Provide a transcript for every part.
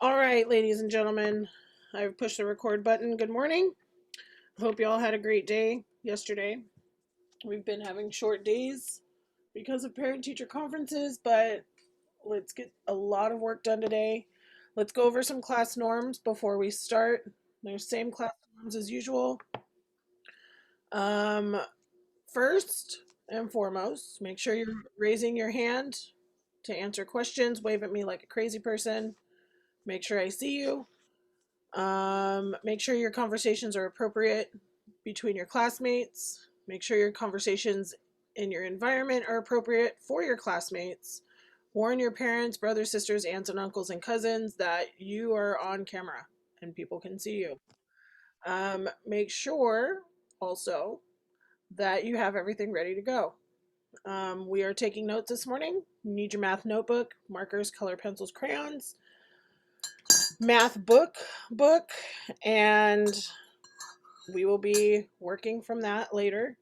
All right, ladies and gentlemen, I've pushed the record button. Good morning. Hope you all had a great day yesterday. We've been having short days because of parent teacher conferences, but let's get a lot of work done today. Let's go over some class norms before we start. There's same class norms as usual. Um, First and foremost, make sure you're raising your hand to answer questions. Wave at me like a crazy person. Make sure I see you. Make sure your conversations are appropriate between your classmates. Make sure your conversations in your environment are appropriate for your classmates. Warn your parents, brothers, sisters, aunts, and uncles, and cousins that you are on camera and people can see you. Make sure also that you have everything ready to go. We are taking notes this morning. You need your math notebook, markers, color pencils, crayons, math book, and we will be working from that later.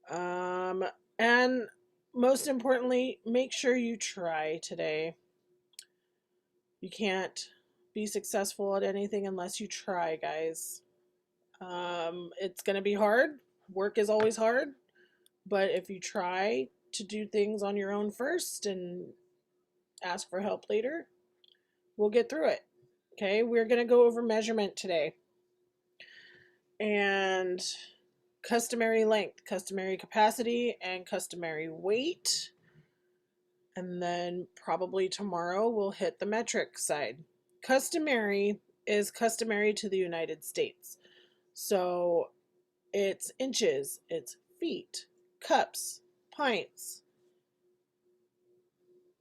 And most importantly, make sure you try today. You can't be successful at anything unless you try, guys. It's going to be hard. Work is always hard. But if you try to do things on your own first and ask for help later, we'll get through it. Okay, we're going to go over measurement today. And customary length, customary capacity, and customary weight. And then probably tomorrow we'll hit the metric side. Customary is customary to the United States. So it's inches, it's feet, cups, pints,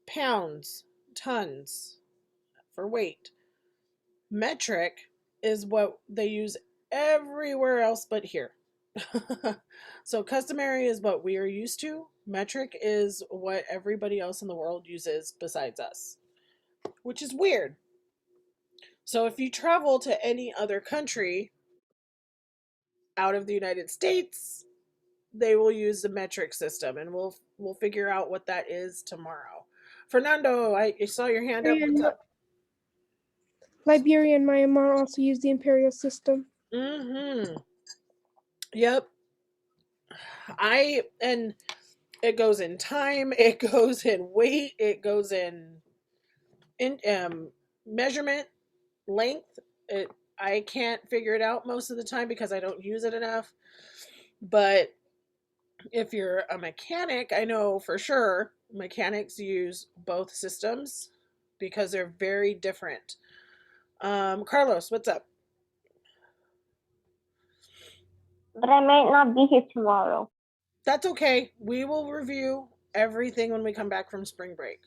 pounds, tons for weight. Metric is what they use everywhere else but here. So customary is what we are used to. Metric is what everybody else in the world uses besides us, which is weird. So if you travel to any other country out of the United States, they will use the metric system, and we'll figure out what that is tomorrow. Fernando, I saw your hand up. What's up? Liberia and Myanmar also use the imperial system. Mm-hmm. Yep. And it goes in time, it goes in weight, it goes in measurement, length. It I can't figure it out most of the time because I don't use it enough. But if you're a mechanic, I know for sure mechanics use both systems because they're very different. Carlos, what's up? But I might not be here tomorrow. That's okay. We will review everything when we come back from spring break.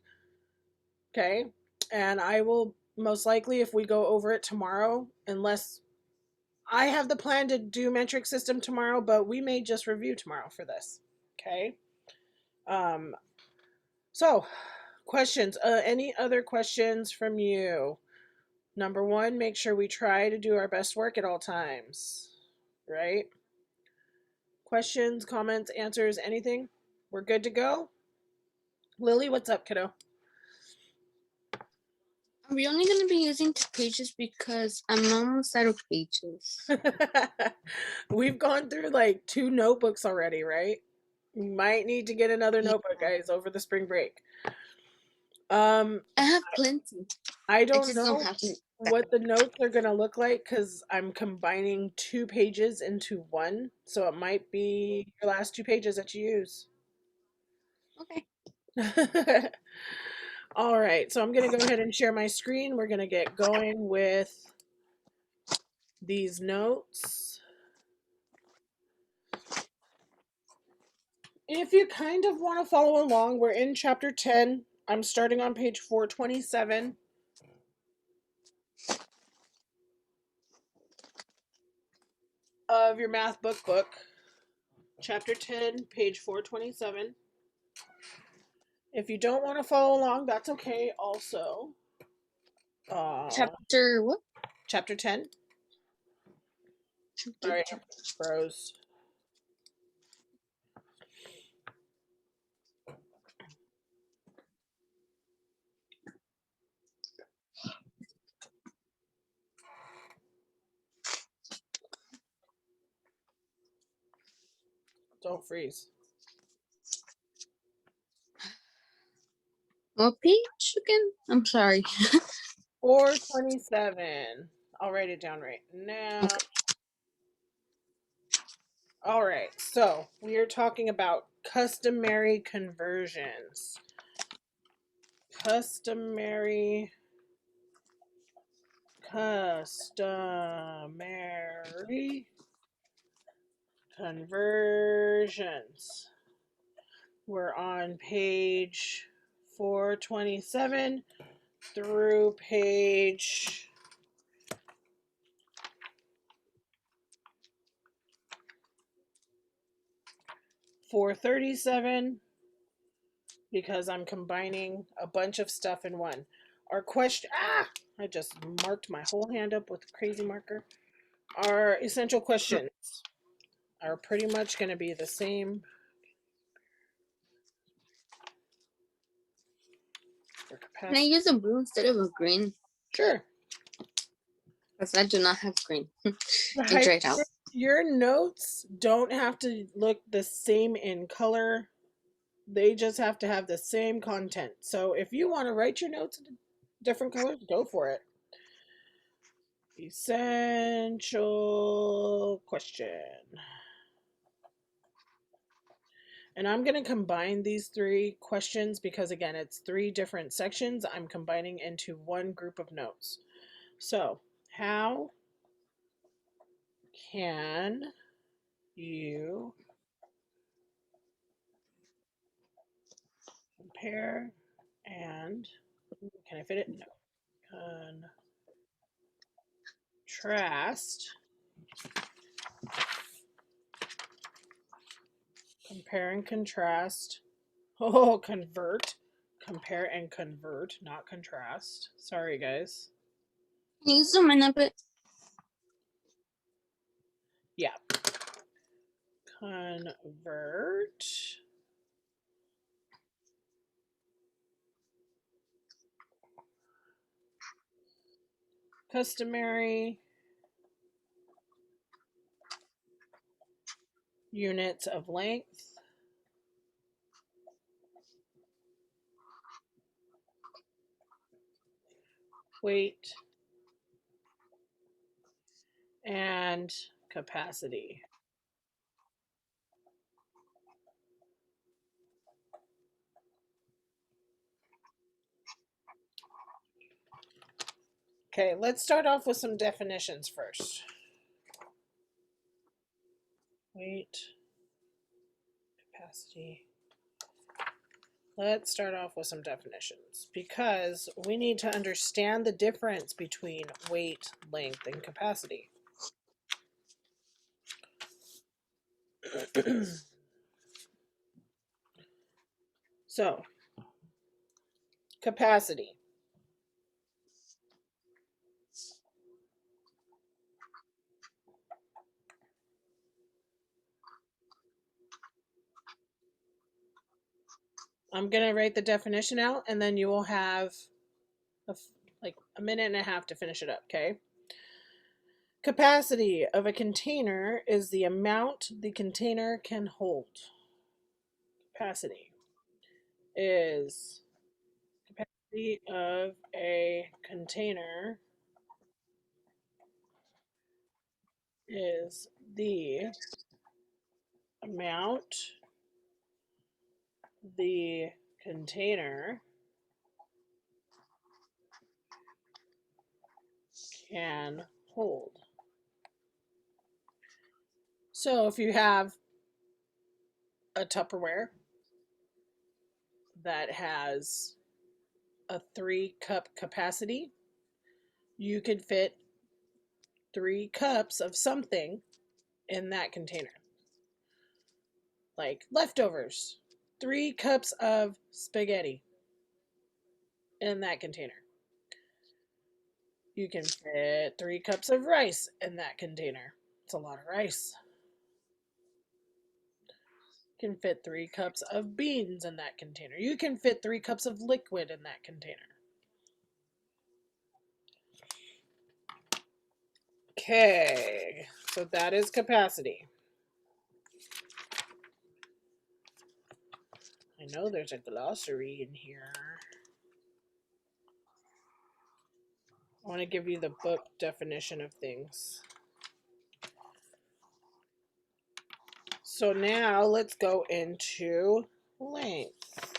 Okay? And I will most likely, if we go over it tomorrow, unless I have the plan to do metric system tomorrow, but we may just review tomorrow for this. Okay? Um, so, questions. Any other questions from you? Number one, make sure we try to do our best work at all times. Right? Questions, comments, answers, anything? We're good to go? Lily, what's up, kiddo? Are we only going to be using 2 pages because I'm almost out of pages? We've gone through like 2 notebooks already, right? You might need to get another notebook, guys, over the spring break. I have plenty. I I don't just don't know have to. what the notes are going to look like because I'm combining 2 pages into one. So it might be your last 2 pages that you use. Okay. All right, so I'm going to go ahead and share my screen. We're going to get going with these notes. If you kind of want to follow along, we're in chapter 10. I'm starting on page 427. Of your math book. Chapter 10, page 427. If you don't want to follow along, that's okay also. Chapter what? Chapter 10. Sorry, I froze. Don't freeze. What page again? I'm sorry. 427. I'll write it down right now. Okay. All right, so we are talking about customary conversions. Customary conversions. We're on page 427 through page 437 because I'm combining a bunch of stuff in one. Our question, I just marked my whole hand up with a crazy marker. Our essential questions are pretty much going to be the same for Can I capacity. use a blue instead of a green? Sure. Because I do not have green. Right. I tried out. Your notes don't have to look the same in color. They just have to have the same content. So if you want to write your notes in different colors, go for it. Essential question. And I'm going to combine these three questions because, again, it's three different sections I'm combining into one group of notes. So, how can you compare and, can I fit it? No. Contrast. Compare and contrast. Oh, convert. Compare and convert, not contrast. Sorry, guys. Can you zoom in a bit? Yeah. Convert. Customary units of length. Weight. And capacity. Okay, let's start off with some definitions first. Weight, capacity. Let's start off with some definitions because we need to understand the difference between weight, length, and capacity. So, capacity. I'm going to write the definition out and then you will have like a minute and a half to finish it up, okay? Capacity of a container is the amount the container can hold. Capacity is capacity of a container is the amount the container can hold. So if you have a Tupperware that has a 3-cup capacity, you could fit 3 cups of something in that container. Like leftovers, 3 cups of spaghetti in that container. You can fit 3 cups of rice in that container. It's a lot of rice. You can fit 3 cups of beans in that container. You can fit 3 cups of liquid in that container. Okay, so that is capacity. know there's a glossary in here. I want to give you the book definition of things. So now let's go into length.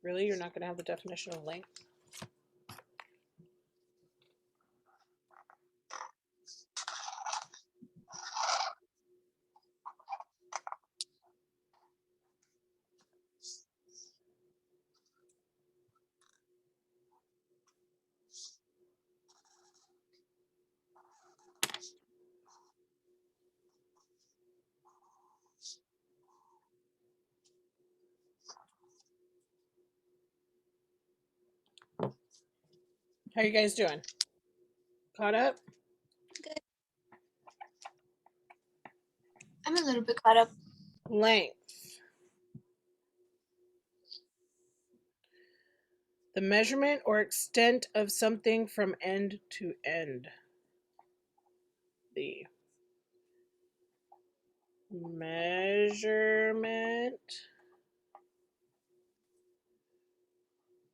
Really? You're not going to have the definition of length? How you guys doing? Caught up? Good. I'm a little bit caught up. Length. The measurement or extent of something from end to end. The measurement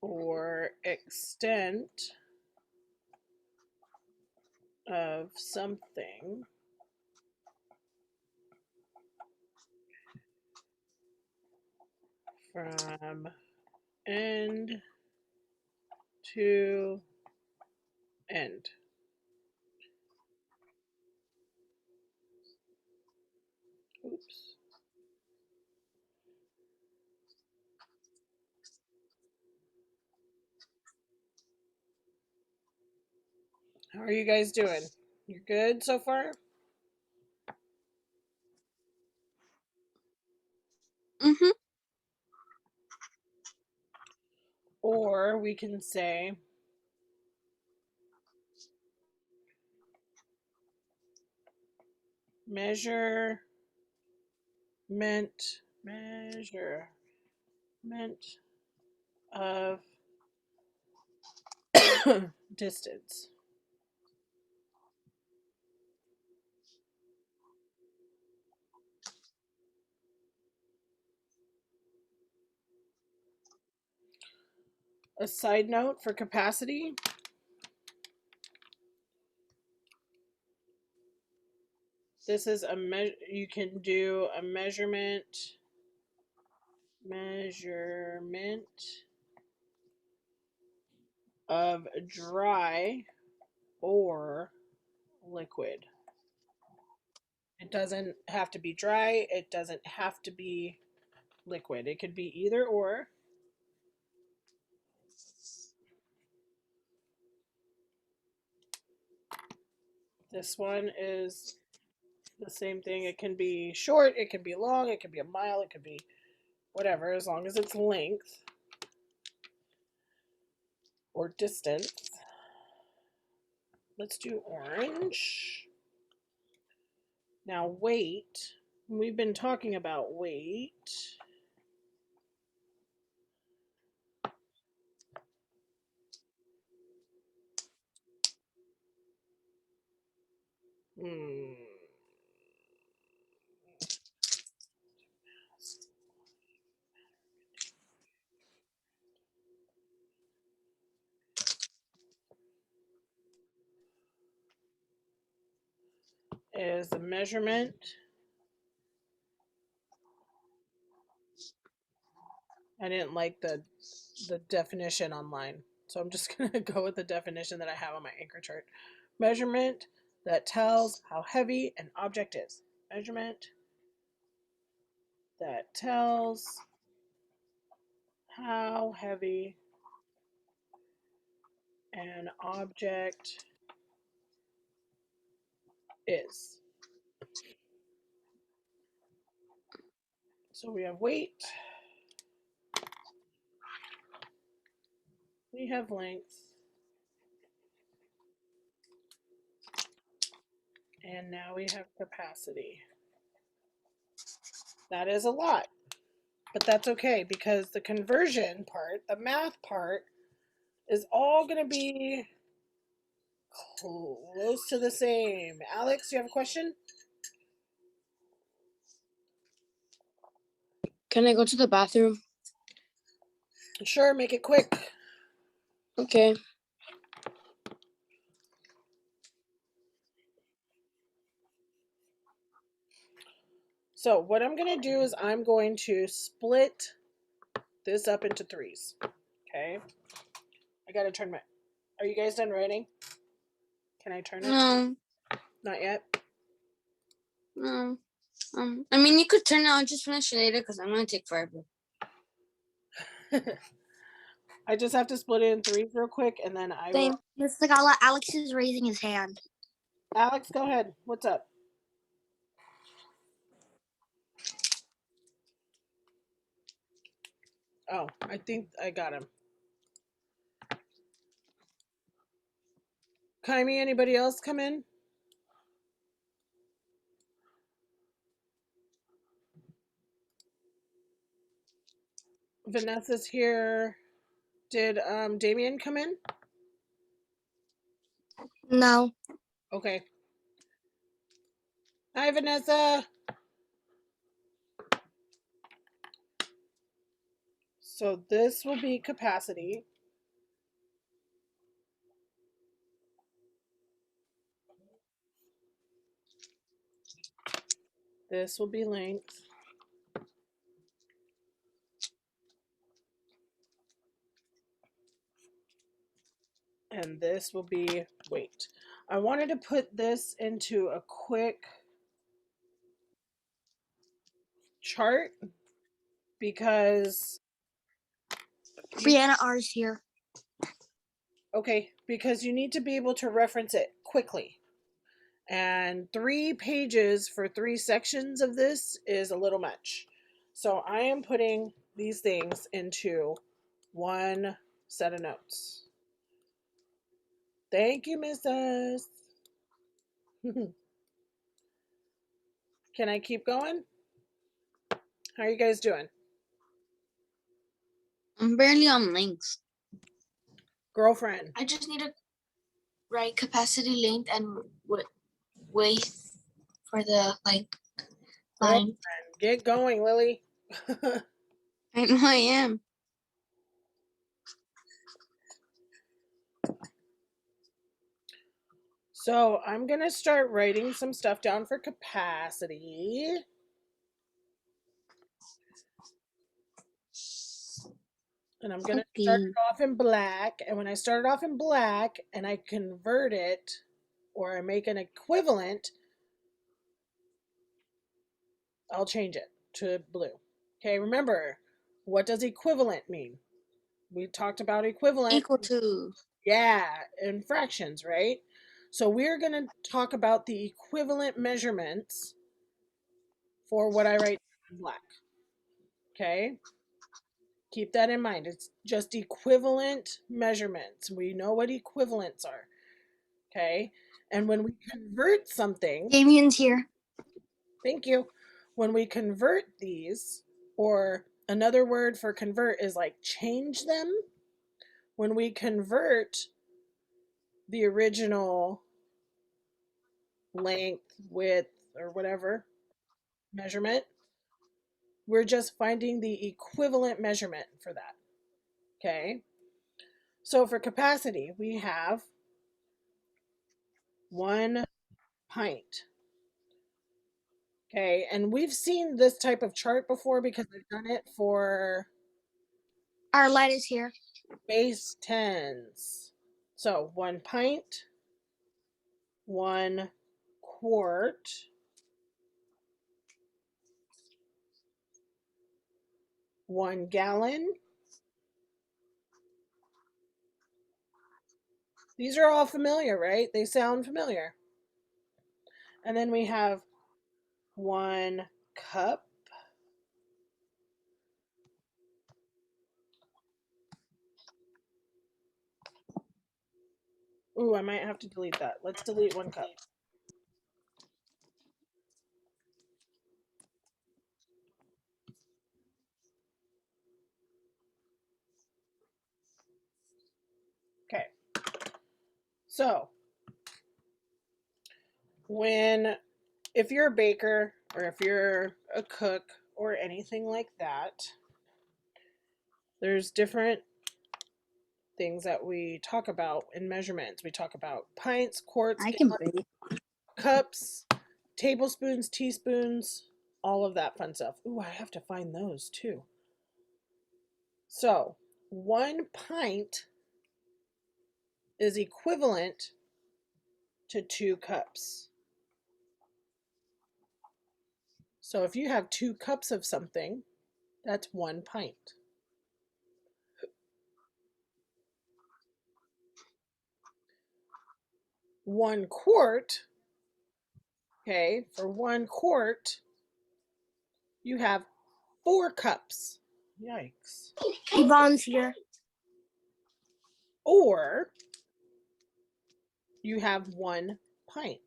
or extent of something from end to end. Oops. How are you guys doing? You're good so far? Mm-hmm. Or we can say measurement of distance. A side note for capacity. This is you can do a measurement of dry or liquid. It doesn't have to be dry, it doesn't have to be liquid. It could be either or. This one is the same thing. It can be short, it can be long, it can be a mile, it could be whatever, as long as it's length or distance. Let's do orange. Now weight. We've been talking about weight. Is the measurement I didn't like the definition online, so I'm just gonna go with the definition that I have on my anchor chart. Measurement that tells how heavy an object is. Measurement that tells how heavy an object is. So we have weight, we have length, and now we have capacity. That is a lot, but that's okay because the conversion part, the math part, is all going to be close to the same. Alex, you have a question? Can I go to the bathroom? Sure, make it quick. Okay. So what I'm going to do is I'm going to split this up into threes. Okay. I got to turn my... Are you guys done writing? Can I turn it? No, Not yet? no. I mean, you could turn it. I'll just finish it later because I'm gonna take forever. I just have to split it in threes real quick and then I will... Same. Miss Tagala, Alex is raising his hand. Alex, go ahead. What's up? Oh, I think I got him. Kaimi, anybody else come in? Vanessa's here. Did Damien come in? No. Okay. Hi, Vanessa. So this will be capacity. This will be length. And this will be weight. I wanted to put this into a quick chart because, Brianna R is here. okay, because you need to be able to reference it quickly. And 3 pages for 3 sections of this is a little much. So I am putting these things into one set of notes. Thank you, Mrs. Can I keep going? How are you guys doing? I'm barely on links. Girlfriend. I just need to write capacity, length, and weight for the line. Girlfriend. Get going, Lily. I know I am. So I'm going to start writing some stuff down for capacity. And I'm going to start Okay. it off in black. And when I start it off in black and I convert it or I make an equivalent, I'll change it to blue. Okay, remember, what does equivalent mean? We talked about equivalent. Equal to. Yeah, in fractions, right? So we're going to talk about the equivalent measurements for what I write in black. Okay? Keep that in mind. It's just equivalent measurements. We know what equivalents are. Okay? And when we convert something, Damien's here. thank you. When we convert these, or another word for convert is like change them. When we convert the original length, width, or whatever measurement, we're just finding the equivalent measurement for that. Okay? So for capacity, we have 1 pint. Okay, and we've seen this type of chart before because I've done it for Our light is here. base 10s. So 1 pint, 1 quart, 1 gallon. These are all familiar, right? They sound familiar. And then we have 1 cup. Ooh, I might have to delete that. Let's delete 1 cup. Okay. So if you're a baker or if you're a cook or anything like that, there's different things that we talk about in measurements. We talk about pints, quarts, I can gallons, bake. cups, tablespoons, teaspoons, all of that fun stuff. Ooh, I have to find those too. So, 1 pint is equivalent to 2 cups. So, if you have 2 cups of something, that's 1 pint. One quart, okay, for 1 quart, you have 4 cups. Yikes. Yvonne's here. Or you have 1 pint.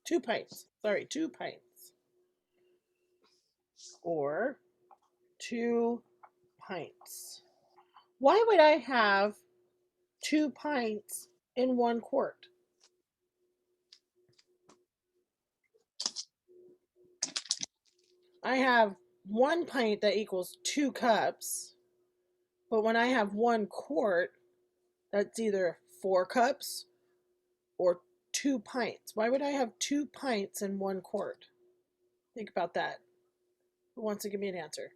2 pints. Sorry, 2 pints. Or 2 pints. Why would I have 2 pints in 1 quart? I have 1 pint that equals 2 cups, but when I have 1 quart, that's either 4 cups or 2 pints. Why would I have 2 pints in 1 quart? Think about that. Who wants to give me an answer?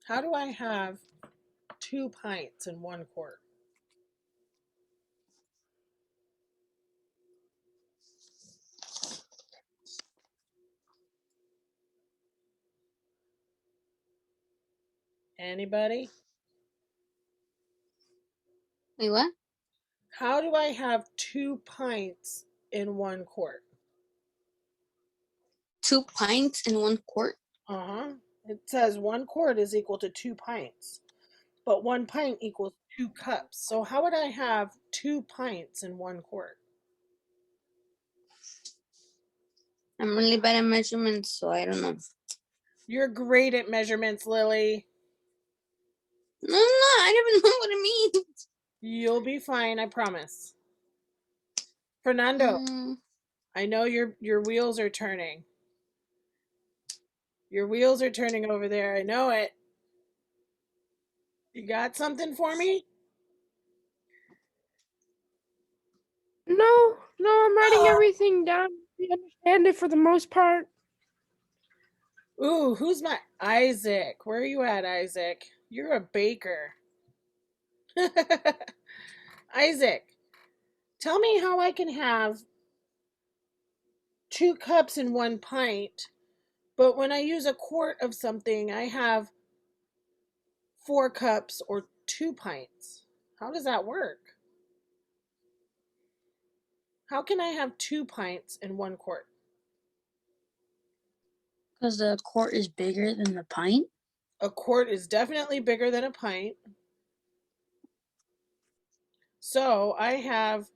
How do I have 2 pints in 1 quart? Anybody? Wait, what? How do I have 2 pints in 1 quart? 2 pints in 1 quart? Uh-huh. It says 1 quart is equal to 2 pints, but 1 pint equals 2 cups. So how would I have 2 pints in 1 quart? I'm really bad at measurements, so I don't know. You're great at measurements, Lily. No, I don't even know what it means. You'll be fine, I promise. Fernando, I know your wheels are turning. Your wheels are turning over there. I know it. You got something for me? No, I'm writing everything down. We understand it for the most part. Ooh, who's my Isaac? Where are you at, Isaac? You're a baker. Isaac, tell me how I can have 2 cups in 1 pint, but when I use a quart of something, I have 4 cups or 2 pints. How does that work? How can I have 2 pints in 1 quart? Because the quart is bigger than the pint? A quart is definitely bigger than a pint. So I have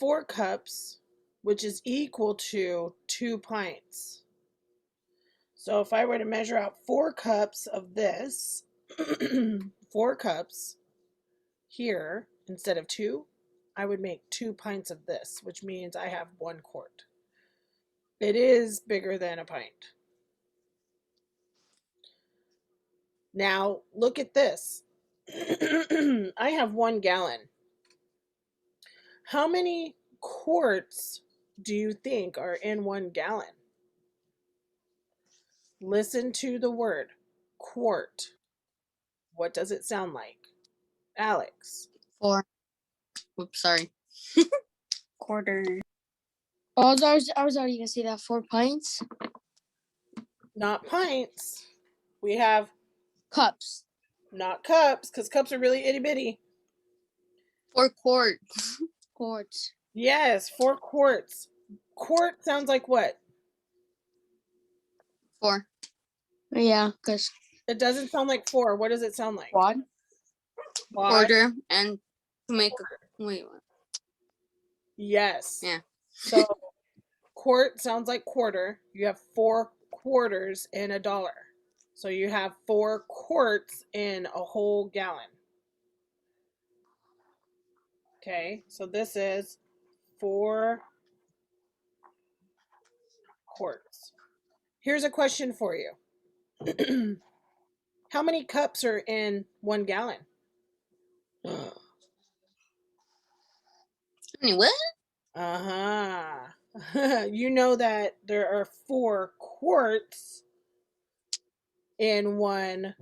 4 cups, which is equal to 2 pints. So if I were to measure out 4 cups of this, 4 cups here instead of 2, I would make 2 pints of this, which means I have 1 quart. It is bigger than a pint. Now, look at this. I have 1 gallon. How many quarts do you think are in 1 gallon? Listen to the word quart. What does it sound like? Alex. 4. Whoops, sorry. Quarter. Oh, I was already gonna say that 4 pints. Not pints. We have Cups. not cups, because cups are really itty bitty. 4 quarts. Quarts. Yes, 4 quarts. Quart sounds like what? 4. Yeah, because It doesn't sound like 4. What does it sound like? quad. Quad? Quarter and to make a wait. What? Yes. Yeah. So quart sounds like quarter. You have 4 quarters in a dollar. So you have 4 quarts in a whole gallon. Okay, so this is 4 quarts. Here's a question for you. How many cups are in 1 gallon? I mean, what? Uh-huh. You know that there are 4 quarts in 1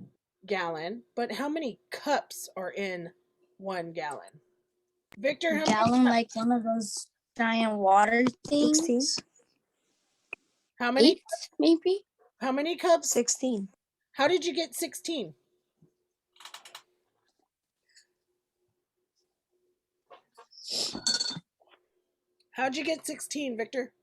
gallon, but how many cups are in 1 gallon? Victor, how many Gallon, cups? like one of those giant water things. 16. How many? 8, maybe? How many cups? 16. How did you get 16? How'd you get 16, Victor?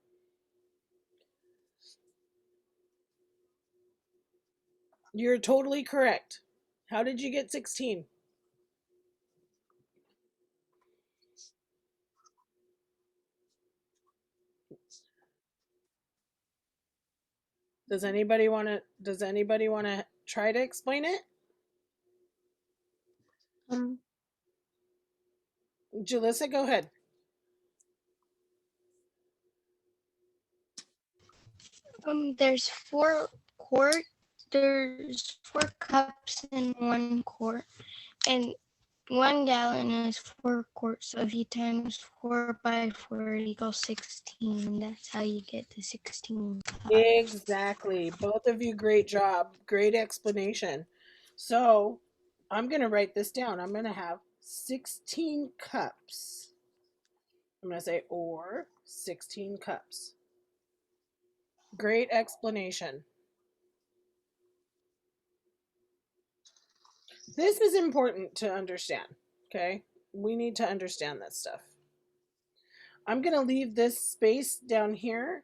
You're totally correct. How did you get 16? Does anybody want to try to explain it? Jalissa, go ahead. There's 4 cups in 1 quart, and 1 gallon is 4 quarts. So if you times 4 by 4 equals 16. That's how you get to 16 cups. Exactly. Both of you, great job. Great explanation. So I'm going to write this down. I'm going to have 16 cups. I'm going to say, or 16 cups. Great explanation. This is important to understand, okay? We need to understand this stuff. I'm going to leave this space down here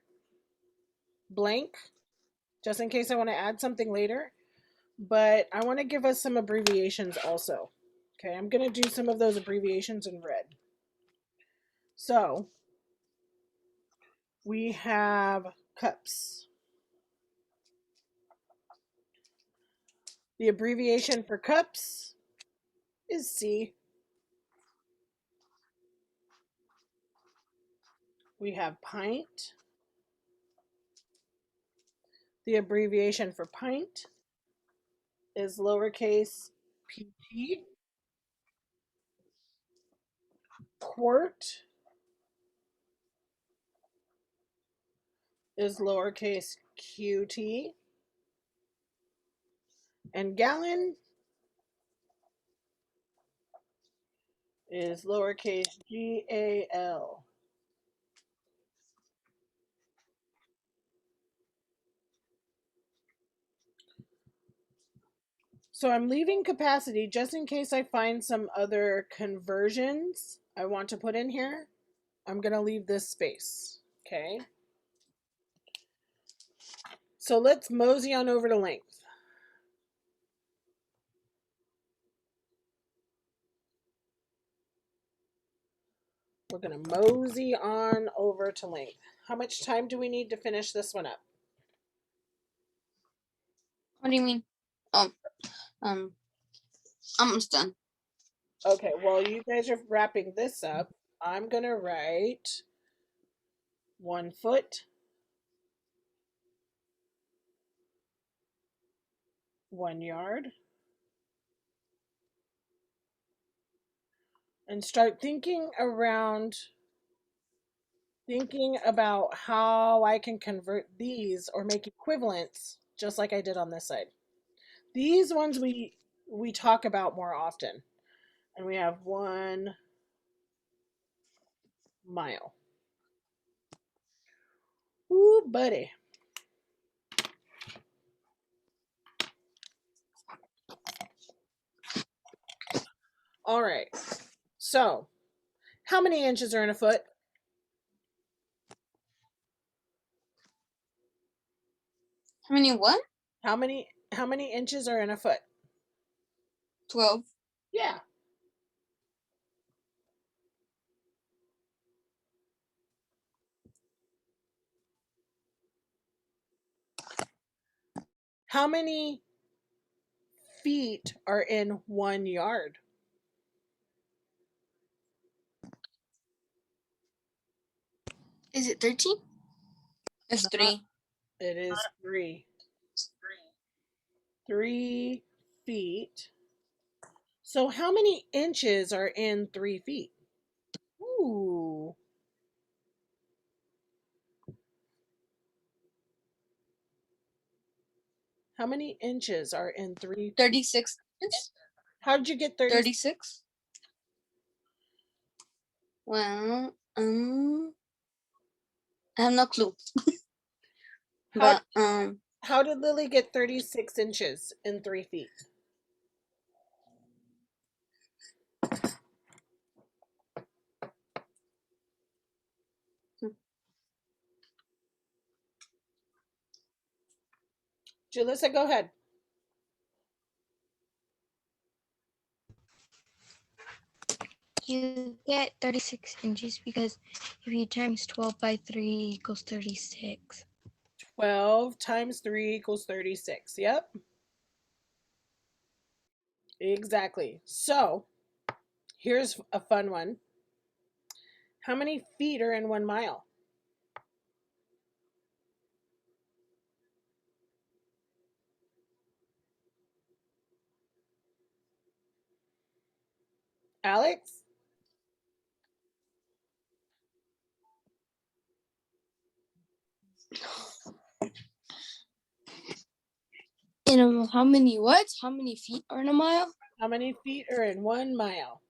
blank, just in case I want to add something later. But I want to give us some abbreviations also. Okay, I'm going to do some of those abbreviations in red. So, we have cups. The abbreviation for cups is C. We have pint. The abbreviation for pint is lowercase pt. Quart is lowercase qt. And gallon is lowercase gal. So I'm leaving capacity just in case I find some other conversions I want to put in here. I'm going to leave this space, okay? So let's mosey on over to length. We're going to mosey on over to length. How much time do we need to finish this one up? What do you mean? Oh, almost done. Okay, while you guys are wrapping this up, I'm going to write 1 foot, 1 yard, and start thinking about how I can convert these or make equivalents just like I did on this side. These ones we talk about more often. And we have 1 mile. Ooh, buddy. All right. So, how many inches are in a foot? How many what? How many inches are in a foot? 12. Yeah. How many feet are in 1 yard? Is it 13? It's 3. It is 3. 3 feet. So how many inches are in 3 feet? Ooh. How many inches are in 3 feet? 36 inches? How did you get 30? 36? Well, I have no clue. How, But how did Lily get 36 inches in 3 feet? Jalissa, go ahead. You get 36 inches because if you times 12 by 3 equals 36. 12 times 3 equals 36. Yep. Exactly. So, here's a fun one. How many feet are in 1 mile? Alex? how many what? How many feet are in a mile? How many feet are in 1 mile?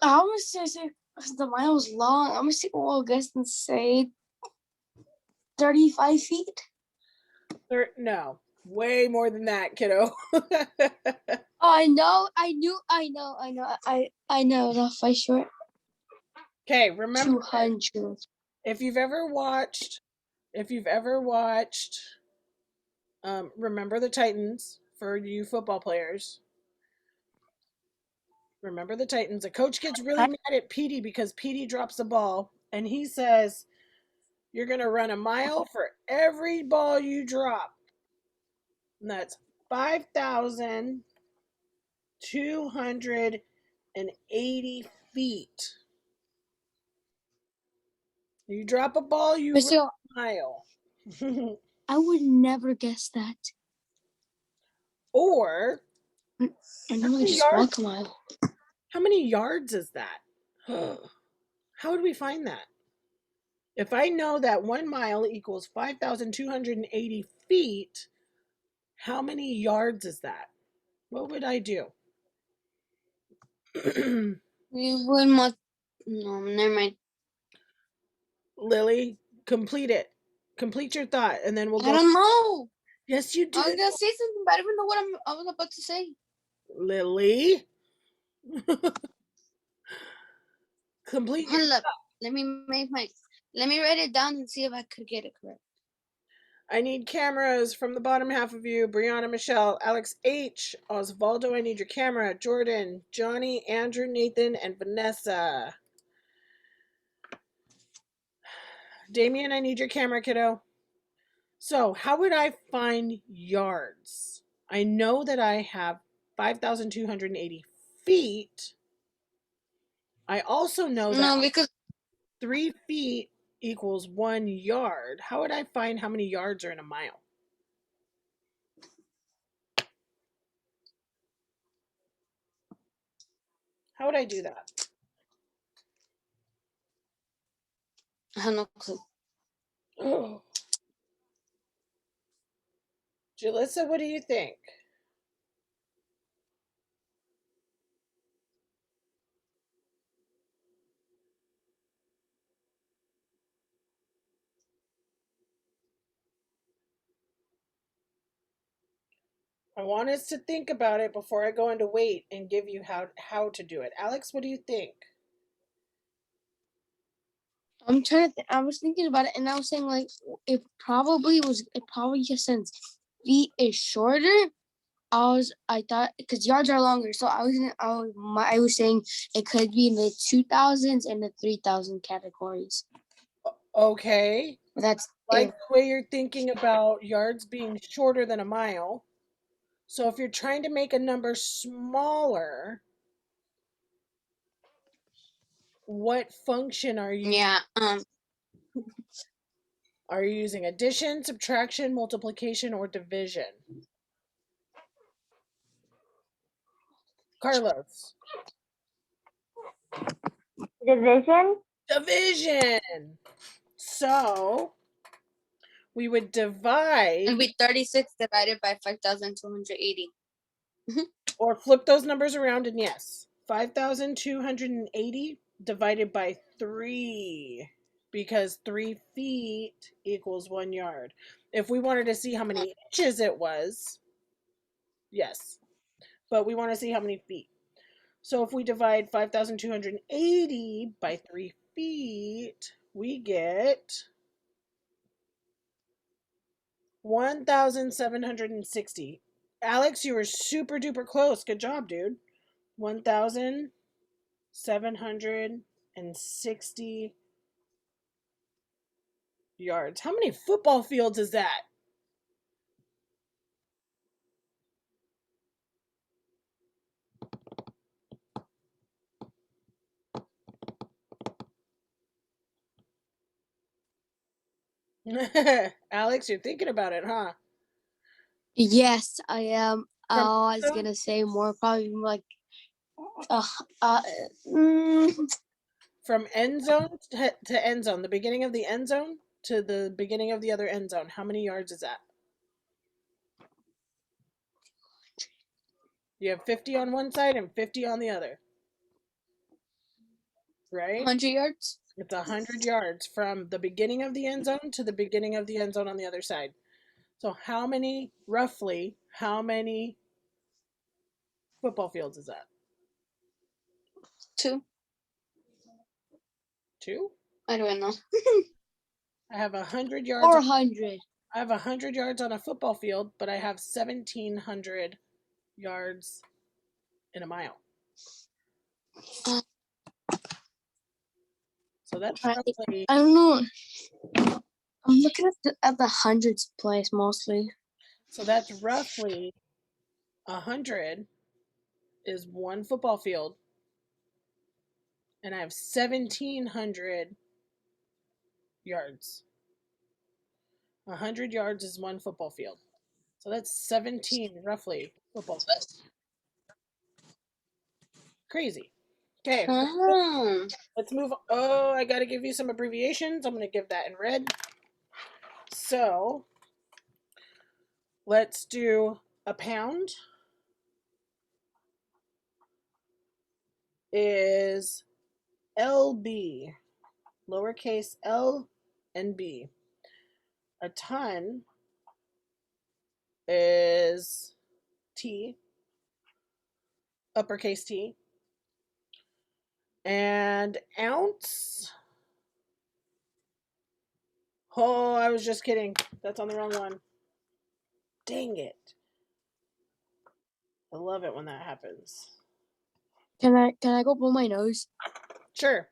I'm gonna say the mile's long. I'm gonna say guess and say 35 feet. No, way more than that, kiddo. I know. I know. That's for sure. Okay, remember 200. if you've ever watched Remember the Titans, for you football players. Remember the Titans. A coach gets really mad at Petey because Petey drops the ball, and he says, "You're gonna run a mile for every ball you drop." And that's 5,280 feet. You drop a ball, you But run still, a mile. I would never guess that. Or I how normally many just yards? walk a mile. How many yards is that? How would we find that? If I know that 1 mile equals 5,280 feet, how many yards is that? What would I do? We would not. No, never mind. Lily, complete it. Complete your thought, and then we'll I go. don't know. Yes, you I was do. gonna say something, but I don't know what I was about to say. Lily. Complete your. Hold up. Let me write it down and see if I could get it correct. I need cameras from the bottom half of you. Brianna, Michelle, Alex H, Osvaldo, I need your camera. Jordan, Johnny, Andrew, Nathan, and Vanessa. Damien, I need your camera, kiddo. So, how would I find yards? I know that I have 5,280 feet. I also know that No, because 3 feet equals 1 yard. How would I find how many yards are in a mile? How would I do that? I have no clue. Oh. Jalissa, what do you think? I want us to think about it before I go into weight and give you how to do it. Alex, what do you think? I'm trying to. I was thinking about it, and I was saying like it probably just since feet is shorter. I thought because yards are longer, so I was saying it could be in the 2000s and the 3000 categories. Okay. That's Like it. the way you're thinking about yards being shorter than a mile. So if you're trying to make a number smaller, what function are you Yeah. Are you using addition, subtraction, multiplication, or division? Carlos. Division. Division. So we would divide It'll be 36 divided by 5,280. or flip those numbers around, and yes, 5,280 divided by 3, because 3 feet equals 1 yard. If we wanted to see how many inches it was, yes, but we want to see how many feet. So if we divide 5,280 by 3 feet, we get 1,760. Alex, you were super duper close. Good job, dude. 1,760 yards. How many football fields is that? Alex, you're thinking about it, huh? Yes, I am. From I was zone, gonna say more, probably like, uh, uh, mm, from end zone to end zone, the beginning of the end zone to the beginning of the other end zone. How many yards is that? You have 50 on one side and 50 on the other, right? 100 yards. It's 100 yards from the beginning of the end zone to the beginning of the end zone on the other side. So roughly, how many football fields is that? 2. 2? I don't know. I have 100 yards. 400. I have 100 yards on a football field, but I have 1,700 yards in a mile. Uh, So that's I roughly, don't know. I'm looking at the hundreds place mostly. so that's roughly 100 is one football field, and I have 1,700 yards. 100 yards is one football field. So that's 17 roughly football fields. Crazy. Okay, let's move on. Oh, I got to give you some abbreviations. I'm going to give that in red. So let's do a pound is LB, lowercase l and b. A ton is T, uppercase T. And ounce, oh, I was just kidding. That's on the wrong one. Dang it. I love it when that happens. Can I go blow my nose? Sure.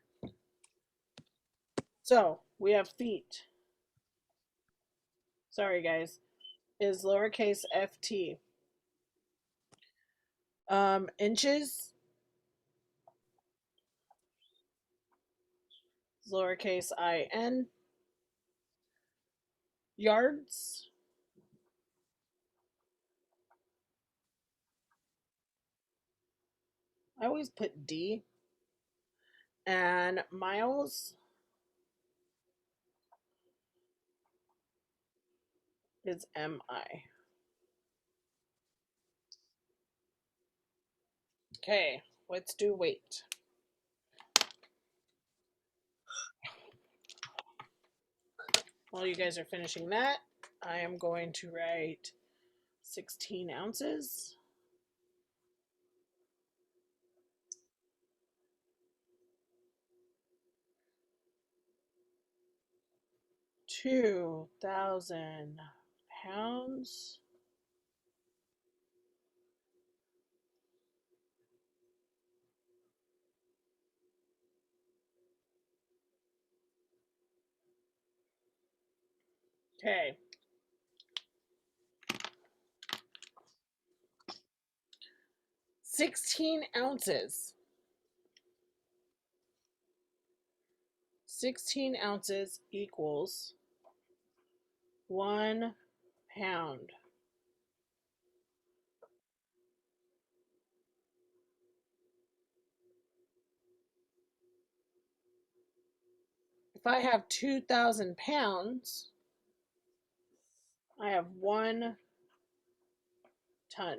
So we have feet. Sorry, guys. Is lowercase ft. Inches. Lowercase in. Yards. I always put D. And miles is MI. Okay, let's do weight. While you guys are finishing that, I am going to write 16 ounces. 2,000 pounds. Okay. $16 ounces 16 ounces equals 1 pound. If I have 2,000 pounds, I have 1 ton.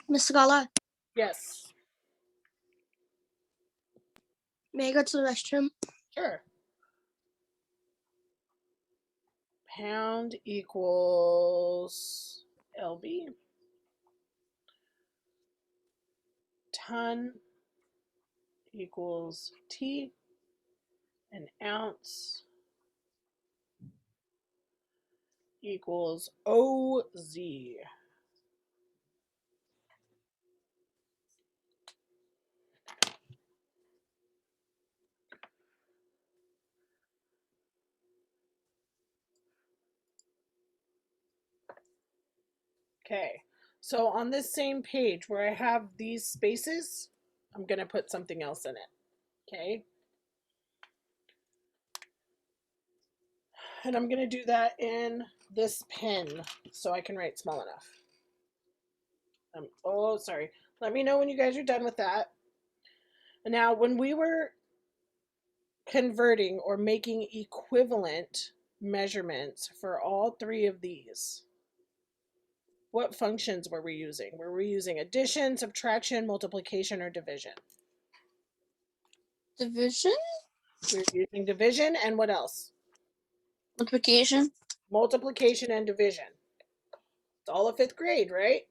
Mr. Gala, Yes, may I go to the restroom? sure. Pound equals LB. Ton equals T. An ounce equals OZ. Okay, so on this same page where I have these spaces, I'm going to put something else in it. Okay. And I'm going to do that in this pen so I can write small enough. Oh, sorry. Let me know when you guys are done with that. And now, when we were converting or making equivalent measurements for all three of these, what functions were we using? Were we using addition, subtraction, multiplication, or division? Division? We were using division and what else? Multiplication? Multiplication and division. It's all of 5th grade, right?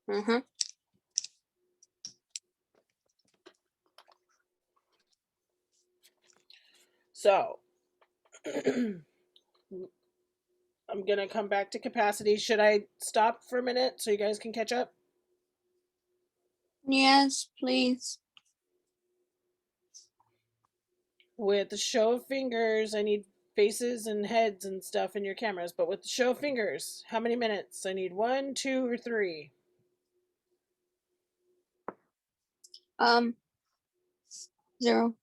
Mm-hmm. So, I'm going to come back to capacity. Should I stop for a minute so you guys can catch up? Yes, please. With the show of fingers, I need faces and heads and stuff in your cameras. But with the show of fingers, how many minutes? I need 1, 2, or 3. 0.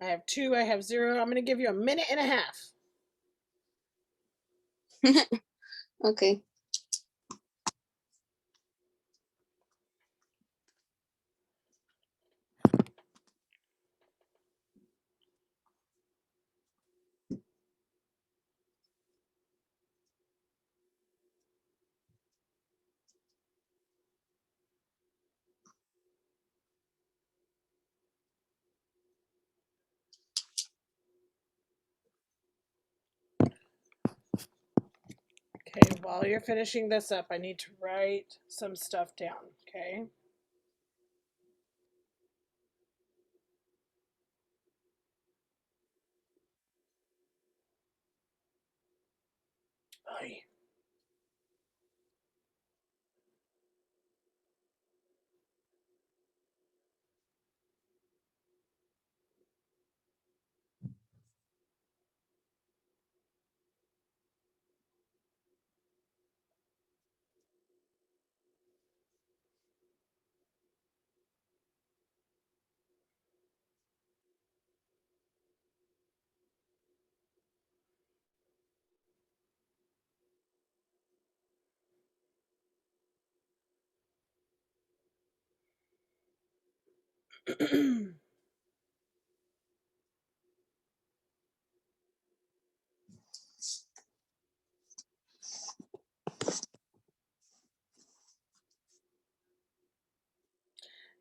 I have 2, I have 0. I'm going to give you a minute and a half. Okay. Okay, while you're finishing this up, I need to write some stuff down, okay? Aye.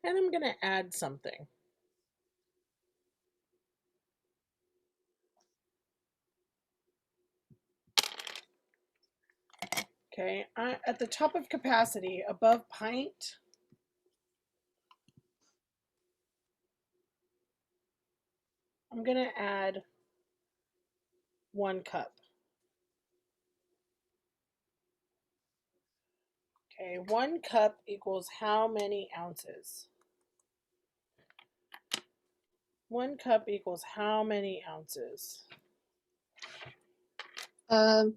And I'm going to add something. Okay, at the top of capacity, above pint, I'm going to add 1 cup. Okay, 1 cup equals how many ounces? 1 cup equals how many ounces? Um,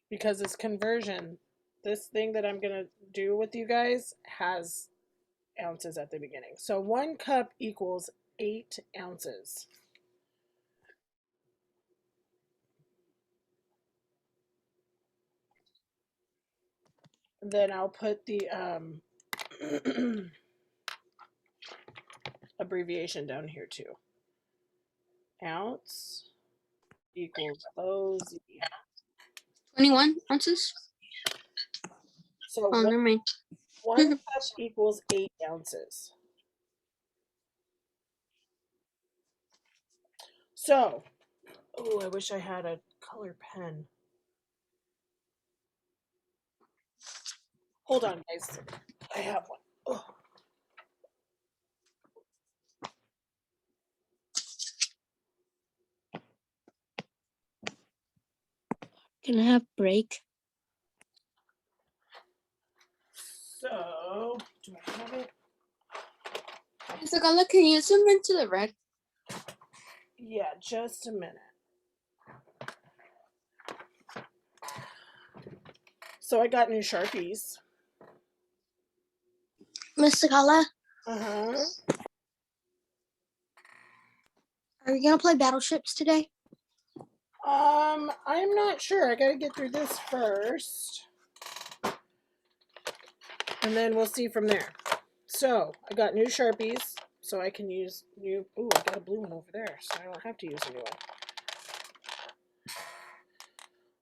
because this conversion, this thing that I'm going to do with you guys has ounces at the beginning. So 1 cup equals 8 ounces. Then I'll put the abbreviation down here too. Ounce equals OZ. 21 ounces. So Oh, never mind. 1 cup equals 8 ounces. So, oh, I wish I had a color pen. Hold on, guys. I have one. Oh. Can I have break? So, do I have it? It's like, look, can you zoom into the red? Yeah, just a minute. So I got new Sharpies. Miss Sakala, Uh-huh. are you gonna play Battleships today? I'm not sure. I gotta get through this first. And then we'll see from there. So, I got new Sharpies, so I can use new... Ooh, I got a blue one over there, so I don't have to use a new one.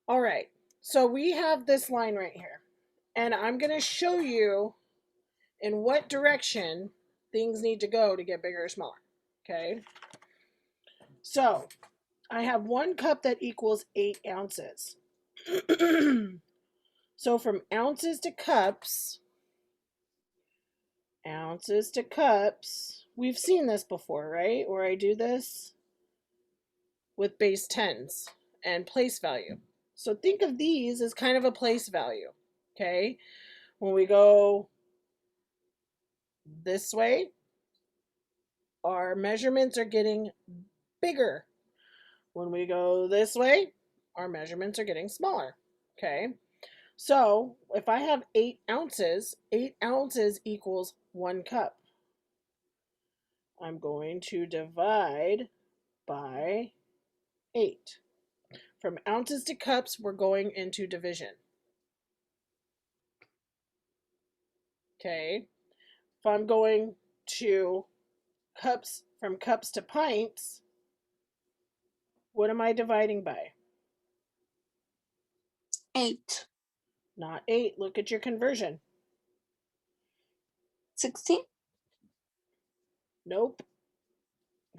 All right, so we have this line right here. And I'm going to show you in what direction things need to go to get bigger or smaller. Okay? So, I have 1 cup that equals 8 ounces. So, from ounces to cups, we've seen this before, right? Where I do this with base 10s and place value. So think of these as kind of a place value, okay? When we go this way, our measurements are getting bigger. When we go this way, our measurements are getting smaller, okay? So if I have 8 ounces equals 1 cup. I'm going to divide by 8. From ounces to cups, we're going into division. Okay. If I'm going to cups, from cups to pints, what am I dividing by? 8. Not 8. Look at your conversion. 16. Nope.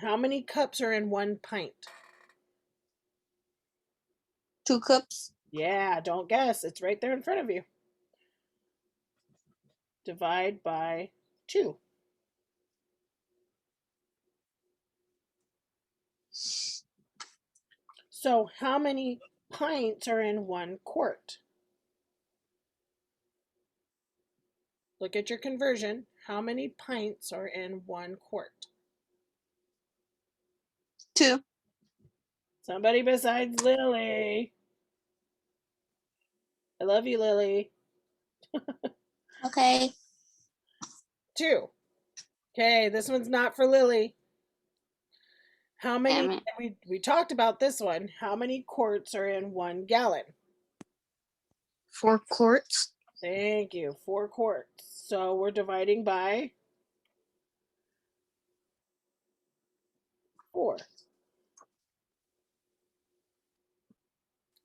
How many cups are in 1 pint? 2 cups. Yeah, don't guess. It's right there in front of you. Divide by 2. So how many pints are in 1 quart? Look at your conversion. How many pints are in 1 quart? 2. Somebody besides Lily. I love you, Lily. Okay. 2. Okay, this one's not for Lily. How Damn many, it. we talked about this one. How many quarts are in 1 gallon? 4 quarts. Thank you, 4 quarts. So we're dividing by 4.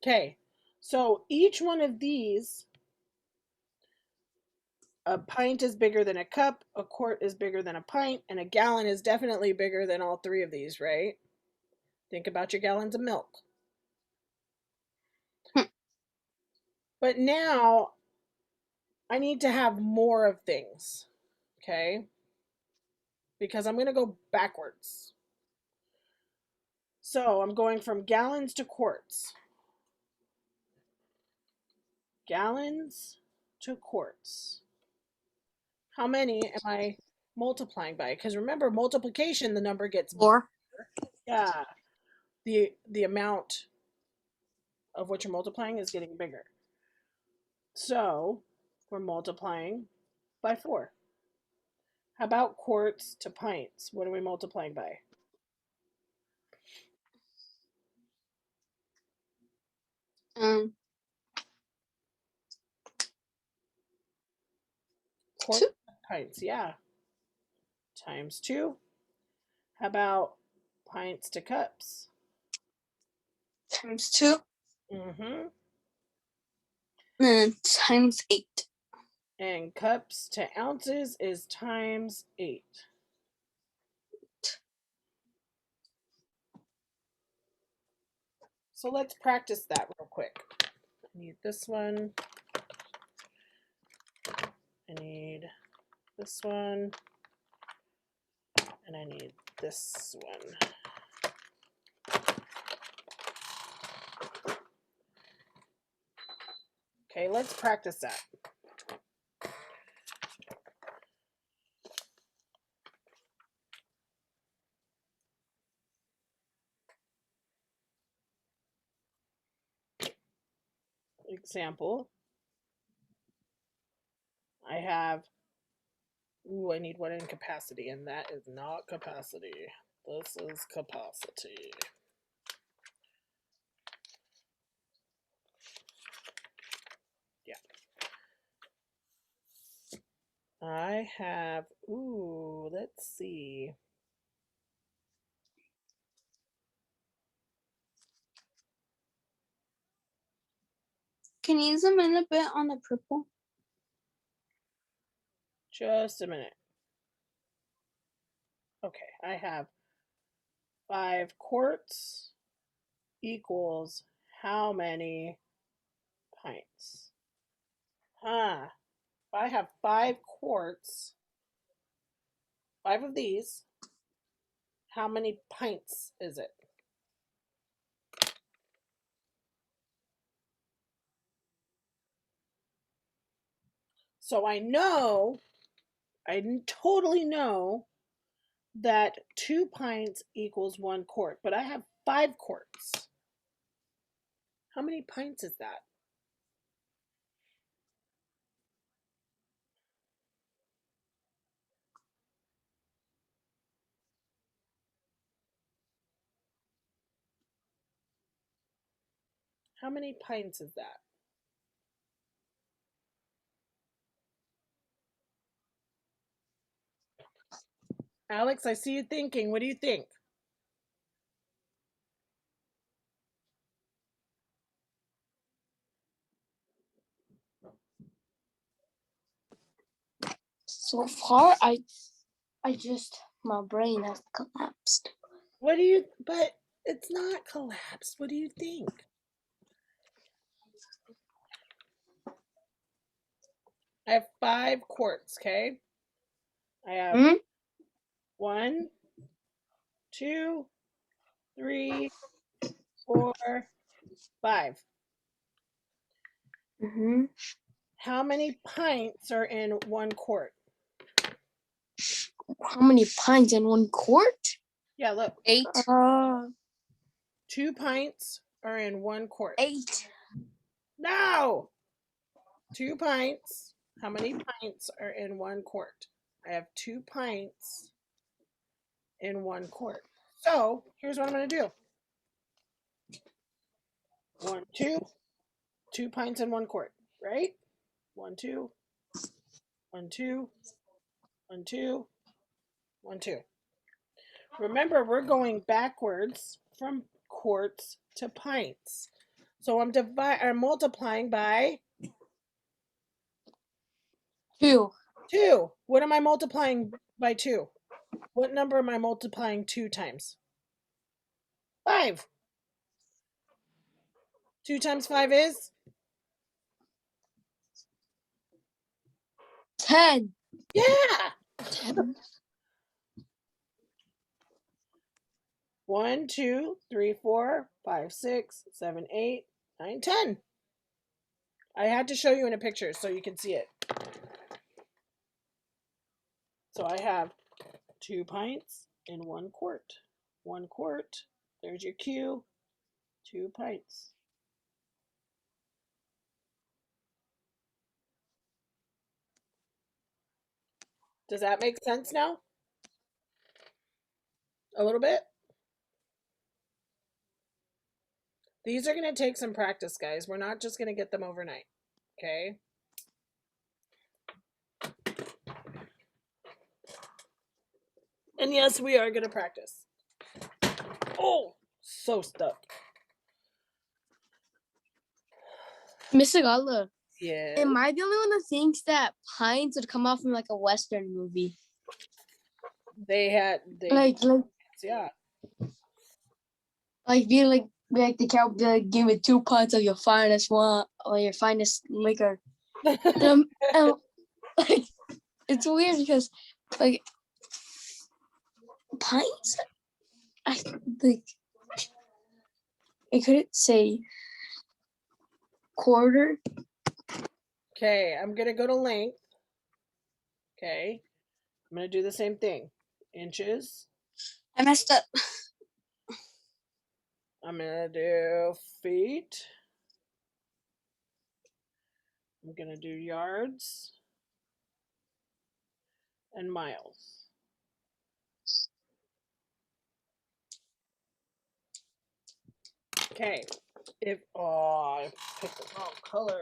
Okay, so each one of these, a pint is bigger than a cup, a quart is bigger than a pint, and a gallon is definitely bigger than all 3 of these, right? Think about your gallons of milk. But now I need to have more of things, okay? Because I'm going to go backwards. So I'm going from gallons to quarts. Gallons to quarts. How many am I multiplying by? Because remember, multiplication, the number gets 4. yeah. The amount of what you're multiplying is getting bigger. So we're multiplying by 4. How about quarts to pints? What are we multiplying by? Quarts to pints, yeah. Times 2. How about pints to cups? Times 2. Mm-hmm. And times 8. And cups to ounces is times 8. So let's practice that real quick. I need this one. I need this one. And I need this one. Okay, let's practice that. Example. I have, I need one in capacity, and that is not capacity. This is capacity. Yeah. I have, let's see. Can you zoom in a bit on the purple? Just a minute. Okay, I have 5 quarts equals how many pints? Huh. If I have 5 quarts, 5 of these, how many pints is it? So I totally know that 2 pints equals 1 quart, but I have 5 quarts. How many pints is that? How many pints is that? Alex, I see you thinking. What do you think? So far, my brain has collapsed. But it's not collapsed. What do you think? I have 5 quarts, okay? I have 1, 2, 3, 4, 5. How many pints are in 1 quart? How many pints in 1 quart? Yeah, look. 8. 2 pints are in 1 quart. 8. No! 2 pints. How many pints are in 1 quart? I have 2 pints in 1 quart. So here's what I'm going to do. 1, 2, 2 pints in 1 quart, right? 1, 2, 1, 2, 1, 2, 1, 2. Remember, we're going backwards from quarts to pints. So I'm multiplying by 2. 2. What am I multiplying by 2? What number am I multiplying 2 times? 5. 2 times 5 is? 10. Yeah. 10. 1, 2, 3, 4, 5, 6, 7, 8, 9, 10. I had to show you in a picture so you can see it. So I have 2 pints in 1 quart. 1 quart. There's your Q. 2 pints. Does that make sense now? A little bit? These are going to take some practice, guys. We're not just going to get them overnight. Okay? And yes, we are going to practice. Oh, so stuck. Miss Agala, Yeah. am I the only one that thinks that Pines would come out from like a Western movie? Like, yeah. Like the cow be like, give me 2 pints of your finest wine or your finest liquor. And like, it's weird because like Pines, I like it couldn't say quarter. Okay, I'm going to go to length. Okay. I'm going to do the same thing. Inches. I messed up. I'm going to do feet. I'm going to do yards and miles. Okay. I picked the wrong color.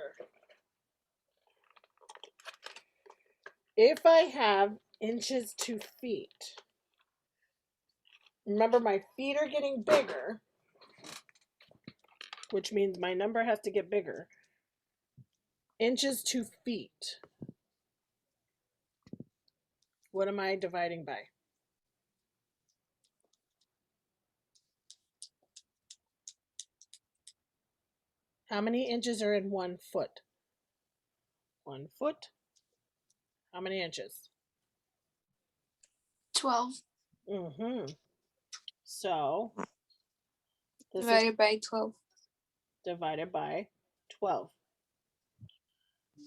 If I have inches to feet, remember my feet are getting bigger, which means my number has to get bigger. Inches to feet. What am I dividing by? How many inches are in 1 foot? 1 foot. How many inches? 12 Mm-hmm. So this is divided by 12. divided by 12.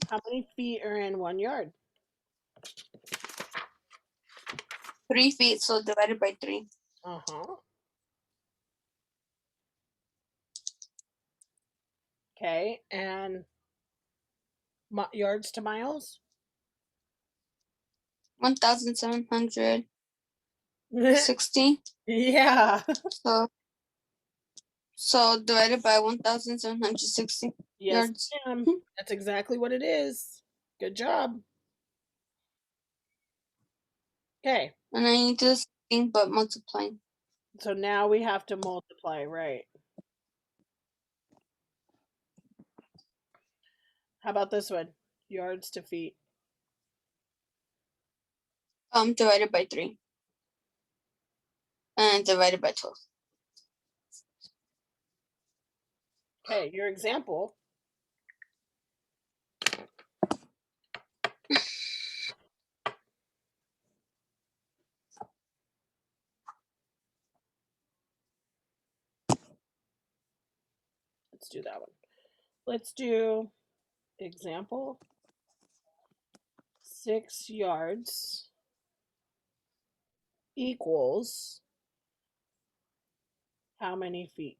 How many feet are in 1 yard? 3 feet, so divided by 3. Uh-huh. Okay, and yards to miles? 1,760. Yeah. So divided by 1,760 Yes, yards. ma'am. That's exactly what it is. Good job. Okay, And I need to do the same thing but multiplying. so now we have to multiply, right? How about this one? Yards to feet. Divided by 3. And divided by 12. Okay, your example. Let's do that one. Let's do example. 6 yards equals how many feet?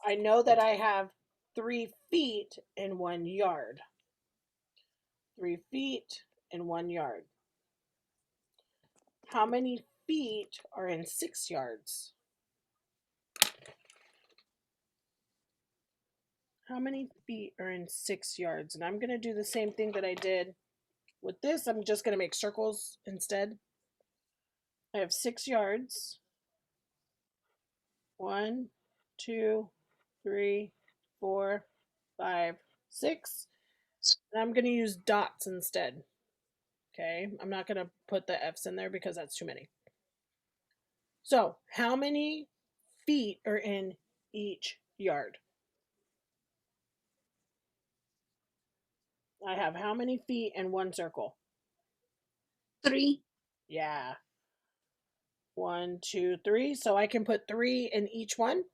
I know that I have 3 feet in 1 yard. 3 feet in 1 yard. How many feet are in 6 yards? How many feet are in 6 yards? And I'm going to do the same thing that I did with this. I'm just going to make circles instead. I have 6 yards. 1, 2, 3, 4, 5, 6. And I'm going to use dots instead. Okay, I'm not going to put the F's in there because that's too many. So, how many feet are in each yard? I have how many feet in 1 circle? 3. Yeah. 1, 2, 3. So I can put 3 in each one.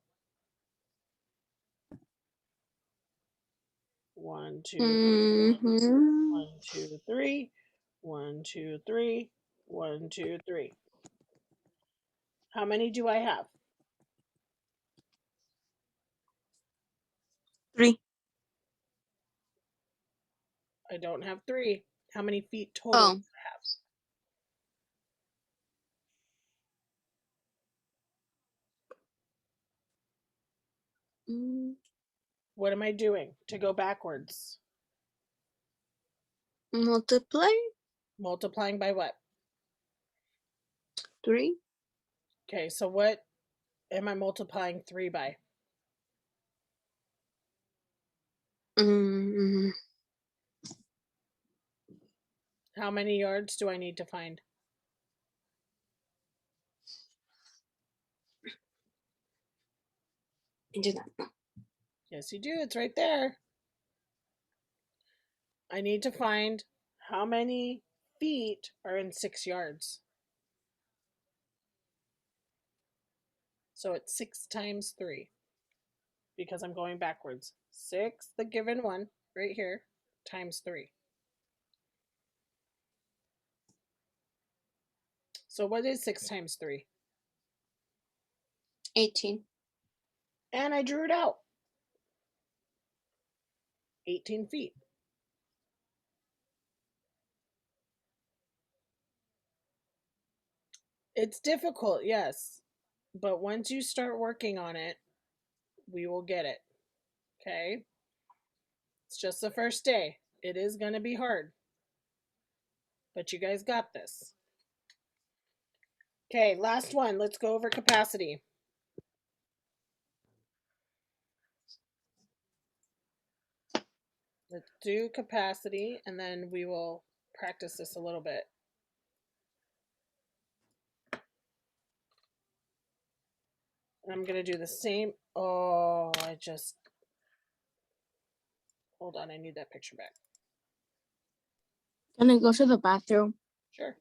1, 2, 1, 2, 3. 1, 2, 3. 1, 2, 3. How many do I have? 3. I don't have 3. How many feet total Oh, do I have? mm, What am I doing to go backwards? multiply Multiplying by what? 3. Okay, so what am I multiplying 3 by? Mm, How many yards do I need to find? I do not know. Yes, you do. It's right there. I need to find how many feet are in 6 yards. So it's 6 times 3 because I'm going backwards. 6, the given one, right here, times 3. So what is 6 times 3? 18. And I drew it out. 18 feet. It's difficult, yes. But once you start working on it, we will get it. Okay? It's just the first day. It is going to be hard. But you guys got this. Okay, last one. Let's go over capacity. Let's do capacity and then we will practice this a little bit. I'm going to do the same. Oh, hold on. I need that picture back. Can I go to the bathroom? Sure.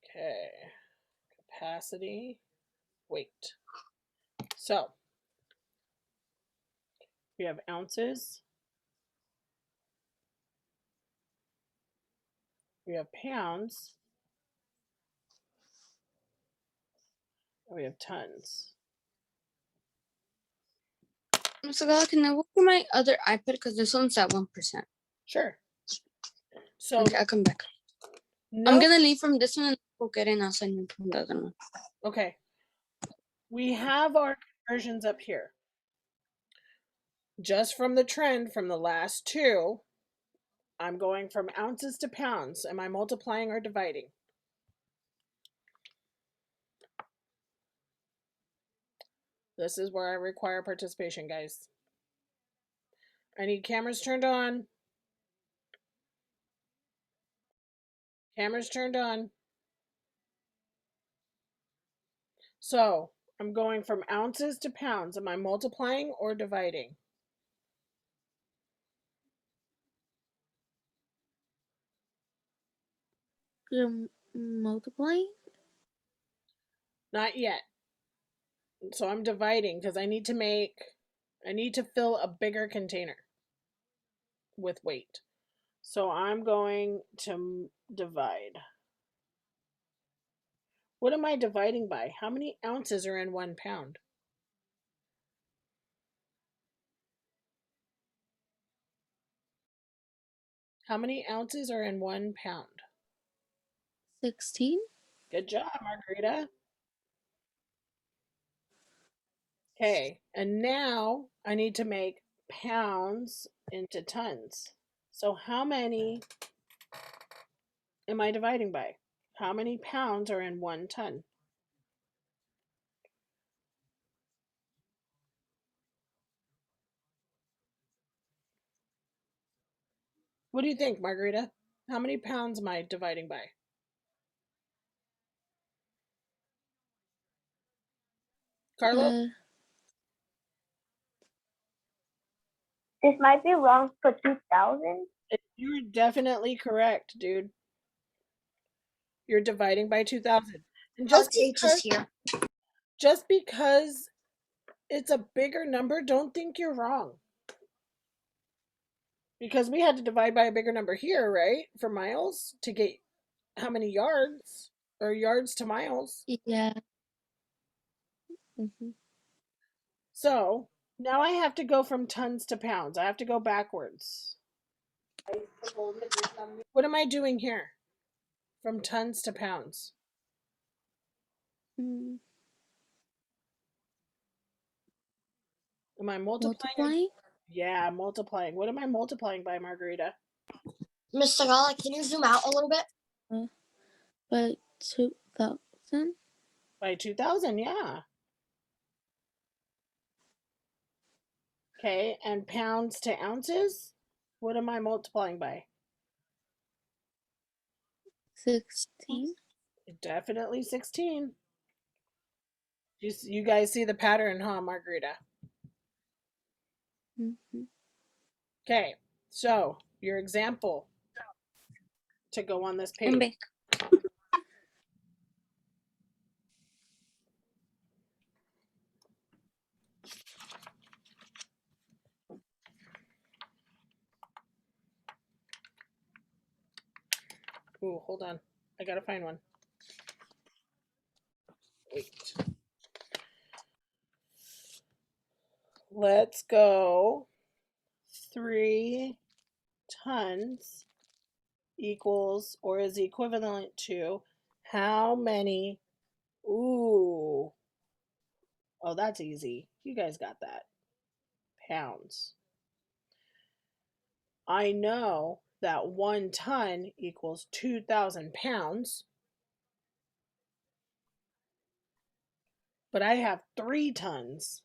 Okay. Capacity, weight. So we have ounces. We have pounds. And we have tons. So, can I look at my other iPad because this one's at 1%? Sure. So Okay, I'll come back. no, I'm gonna leave from this one and go get it and I'll send you from the other one. okay. We have our conversions up here. Just from the trend from the last 2, I'm going from ounces to pounds. Am I multiplying or dividing? This is where I require participation, guys. I need cameras turned on. Cameras turned on. So, I'm going from ounces to pounds. Am I multiplying or dividing? You're multiplying? Not yet. So I'm dividing because I need to fill a bigger container with weight. So I'm going to divide. What am I dividing by? How many ounces are in 1 pound? How many ounces are in 1 pound? 16? Good job, Margarita. Okay, and now I need to make pounds into tons. So how many am I dividing by? How many pounds are in 1 ton? What do you think, Margarita? How many pounds am I dividing by? Carlos? This might be wrong for 2000. You're definitely correct, dude. You're dividing by 2000. And just because it's a bigger number, don't think you're wrong. Because we had to divide by a bigger number here, right? For miles to get how many yards or yards to miles. Yeah. Mhm. So now I have to go from tons to pounds. I have to go backwards. What am I doing here? From tons to pounds. Mm, Am I multiplying? multiplying. Yeah, multiplying. What am I multiplying by, Margarita? Miss Sagala, can you zoom out a little bit? By 2,000. By 2,000, yeah. Okay, and pounds to ounces? What am I multiplying by? 16. Definitely 16. You guys see the pattern, huh, Margarita? Mm-hmm. Okay, so your example to go on this I'm page. back. Ooh, hold on. I gotta find one. Wait. Let's go 3 tons equals or is equivalent to how many? Ooh. Oh, that's easy. You guys got that. Pounds. I know that 1 ton equals 2,000 pounds, but I have 3 tons.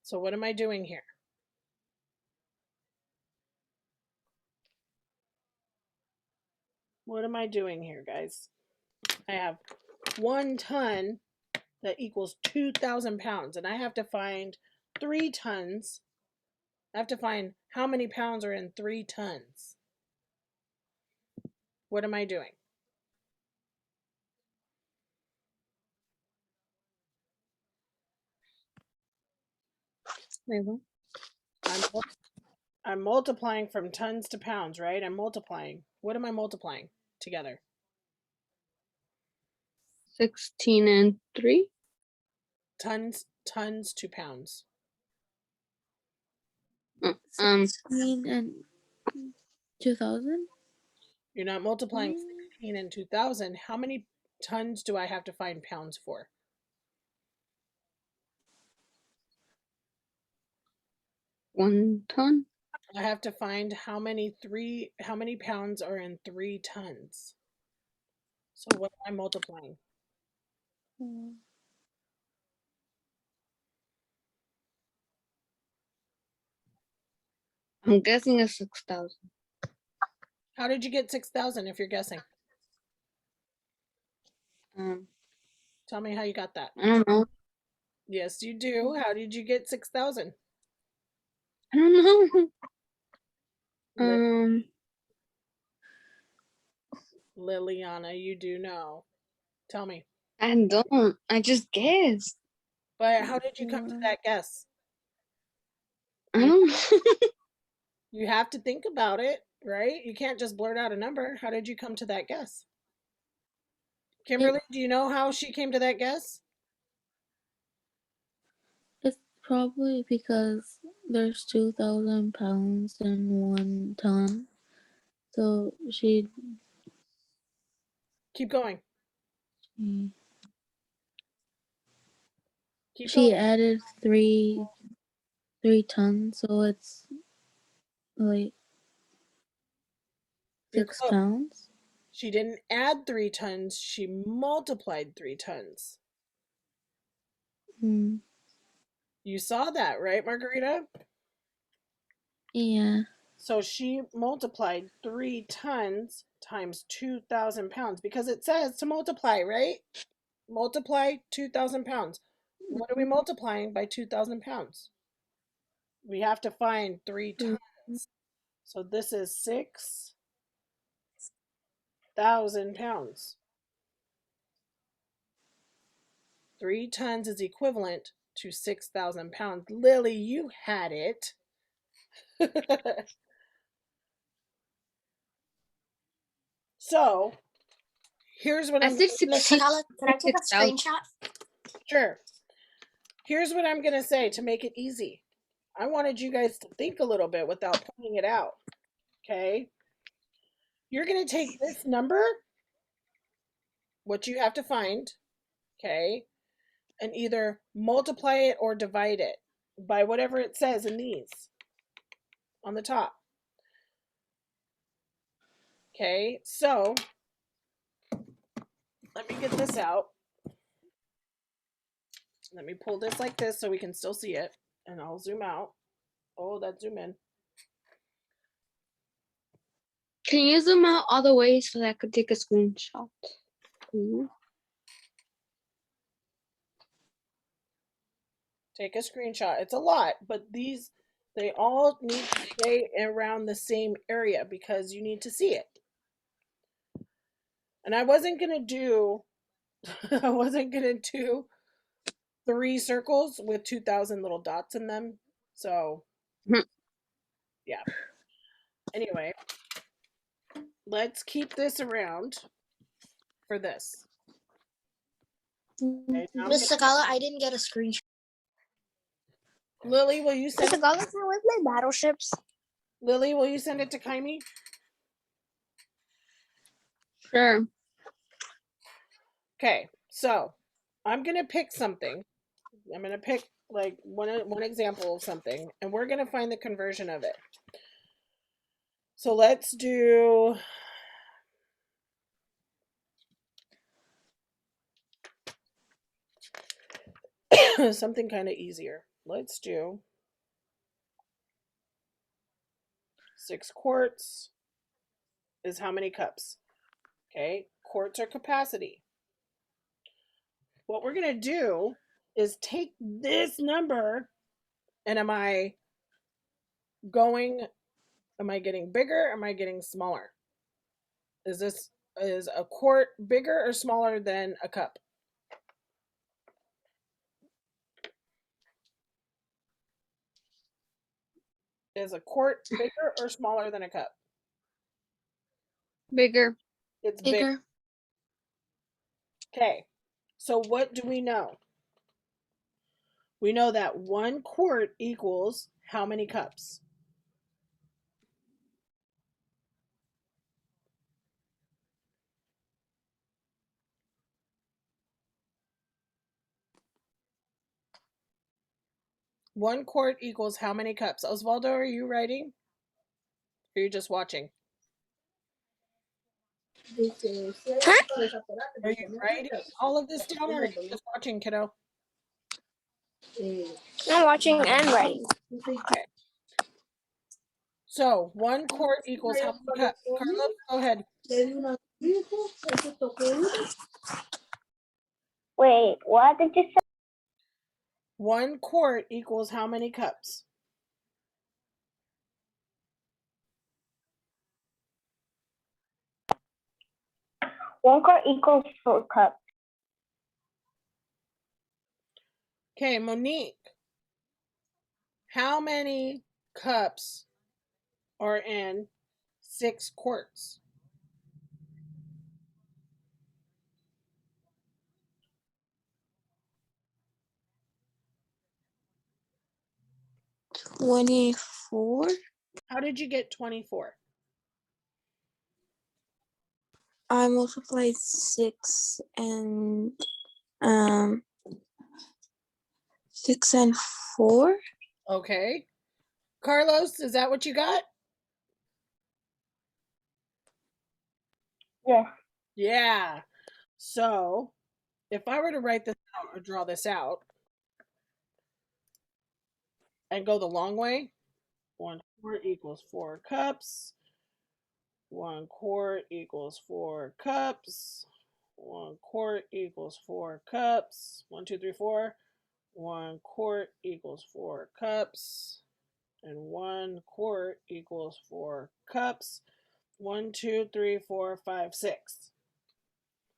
So what am I doing here? What am I doing here, guys? I have 1 ton that equals 2,000 pounds, and I have to find 3 tons. I have to find how many pounds are in 3 tons. What am I doing? Wait, what? I'm multiplying from tons to pounds, right? I'm multiplying. What am I multiplying together? 16 and 3. Tons to pounds. 16 and 2,000. You're not multiplying 16 and 2,000. How many tons do I have to find pounds for? 1 ton. I have to find how many pounds are in 3 tons. So what am I multiplying? I'm guessing it's 6,000. How did you get 6,000 if you're guessing? Tell me how you got that. I don't know. Yes, you do. How did you get 6,000? I don't know. Liliana, you do know. Tell me. I don't. I just guessed. But how did you come to that guess? I don't know. You have to think about it, right? You can't just blurt out a number. How did you come to that guess? Kimberly, do you know how she came to that guess? It's probably because there's 2,000 pounds in 1 ton. So Keep going. Keep she going. added 3 tons, so it's like You're 6 close. pounds. She didn't add 3 tons, she multiplied 3 tons. Hmm. You saw that, right, Margarita? Yeah. So she multiplied 3 tons times 2,000 pounds because it says to multiply, right? Multiply 2,000 pounds. What are we multiplying by 2,000 pounds? We have to find 3 tons. So this is 6,000 pounds. 3 tons is equivalent to 6,000 pounds. Lily, you had it. So Here's what I I'm said Miss 60. Sakala, can I take a 6,000. screenshot? sure. Here's what I'm gonna say to make it easy. I wanted you guys to think a little bit without pointing it out. Okay. You're gonna take this number, what you have to find, okay, and either multiply it or divide it by whatever it says in these on the top. Okay, so let me get this out. Let me pull this like this so we can still see it, and I'll zoom out. Oh, that zoom in. Can you zoom out all the way so that I could take a screenshot? Please? Take a screenshot. It's a lot, but these, they all need to stay around the same area because you need to see it. And I wasn't gonna do, I wasn't gonna do 3 circles with 2,000 little dots in them. So, yeah. Anyway, let's keep this around for this. Okay, now I'm Miss gonna- Sakala, I didn't get a screenshot. Lily, will you Miss send Sakala, can I play battleships? Lily, will you send it to Kaimi? Sure. Okay, so I'm gonna pick something. I'm gonna pick like one example of something, and we're gonna find the conversion of it. So let's do something kind of easier. Let's do 6 quarts is how many cups? Okay, quarts are capacity. What we're gonna do is take this number, and am I getting bigger? Am I getting smaller? Is a quart bigger or smaller than a cup? Is a quart bigger or smaller than a cup? Bigger. It's big. Bigger. Okay. So what do we know? We know that 1 quart equals how many cups? One quart equals how many cups? Osvaldo, are you writing? Or are you just watching? Are you writing all of this down or are you just watching, kiddo? I'm watching and writing. Okay. So 1 quart equals how many cups? Carlos, go ahead. Wait, what did you say? 1 quart equals how many cups? One quart equals 4 cups. Okay, Monique. How many cups are in 6 quarts? $24. How did you get 24? I multiplied 6 and um 6 and 4. Okay. Carlos, is that what you got? Yes. Yeah. So, if I were to write this out or draw this out and go the long way, 1 quart equals 4 cups. 1 quart equals 4 cups. 1 quart equals 4 cups. 1, 2, 3, 4. 1 quart equals 4 cups. And 1 quart equals 4 cups. 1, 2, 3, 4, 5, 6.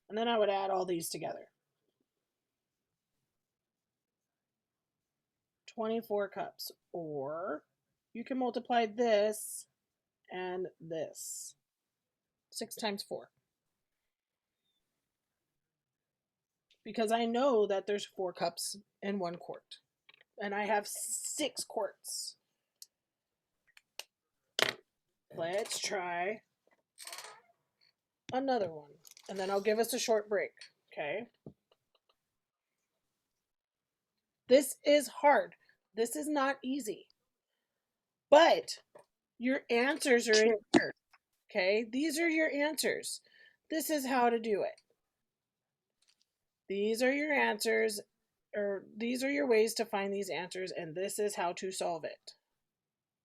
And then I would add all these together. 24 cups. Or you can multiply this and this. 6 times 4. because I know that there's 4 cups in 1 quart. And I have 6 quarts. Let's try another one. And then I'll give us a short break. Okay? This is hard. This is not easy. But your answers are in here. Okay? These are your answers. This is how to do it. These are your answers, or these are your ways to find these answers, and this is how to solve it.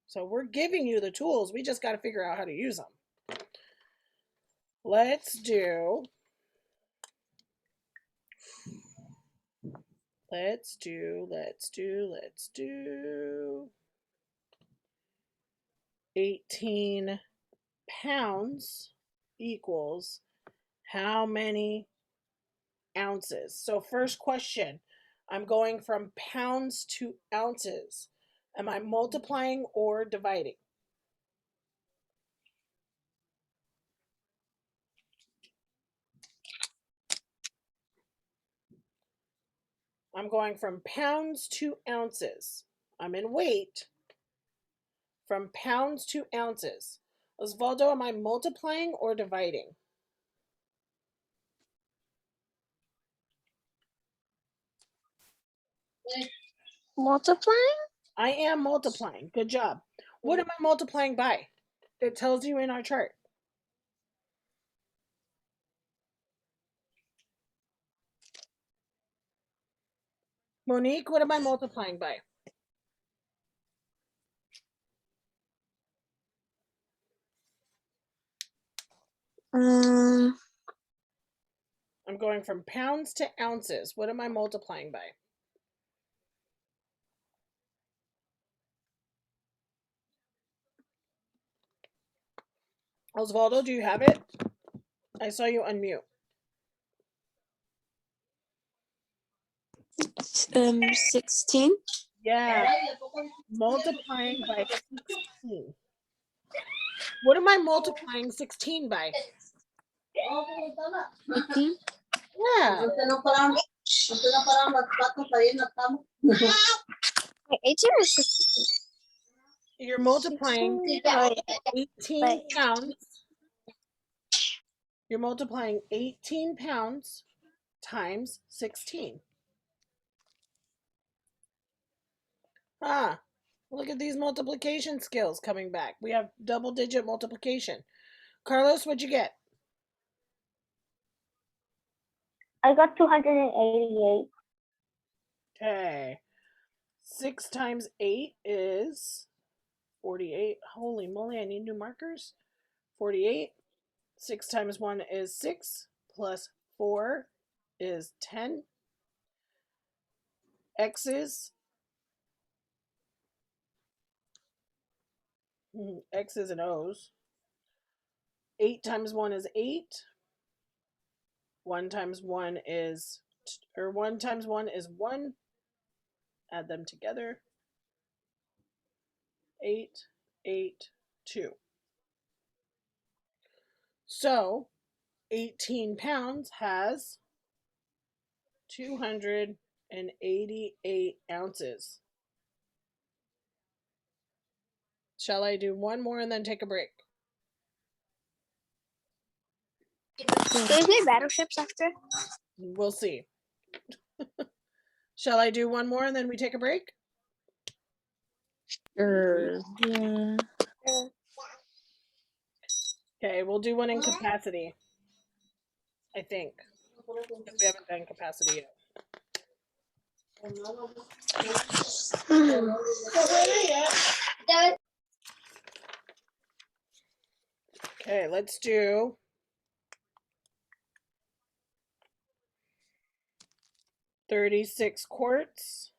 So we're giving you the tools. We just got to figure out how to use them. Let's do 18 pounds equals how many ounces? So first question, I'm going from pounds to ounces. Am I multiplying or dividing? I'm going from pounds to ounces. I'm in weight. From pounds to ounces. Osvaldo, am I multiplying or dividing? Multiplying? I am multiplying. Good job. What am I multiplying by? It tells you in our chart. Monique, what am I multiplying by? I'm going from pounds to ounces. What am I multiplying by? Osvaldo, do you have it? I saw you unmute. 16. Yeah. Multiplying by 16. What am I multiplying 16 by? 15. Yeah. 18 or 16? You're multiplying 18 pounds. You're multiplying 18 pounds times 16. Ah, look at these multiplication skills coming back. We have double-digit multiplication. Carlos, what'd you get? I got 288. Okay. 6 times 8 is 48. Holy moly, I need new markers. 48. 6 times 1 is 6, plus 4 is 10. X's and O's. 8 times 1 is 8. 1 times 1 is 1. Add them together. 8, 8, 2. So 18 pounds has 288 ounces. Shall I do one more and then take a break? Can you say battleships after? We'll see. Shall I do one more and then we take a break? Yeah. Okay, we'll do one in capacity. I think. If we haven't done capacity yet. Okay, let's do 36 quarts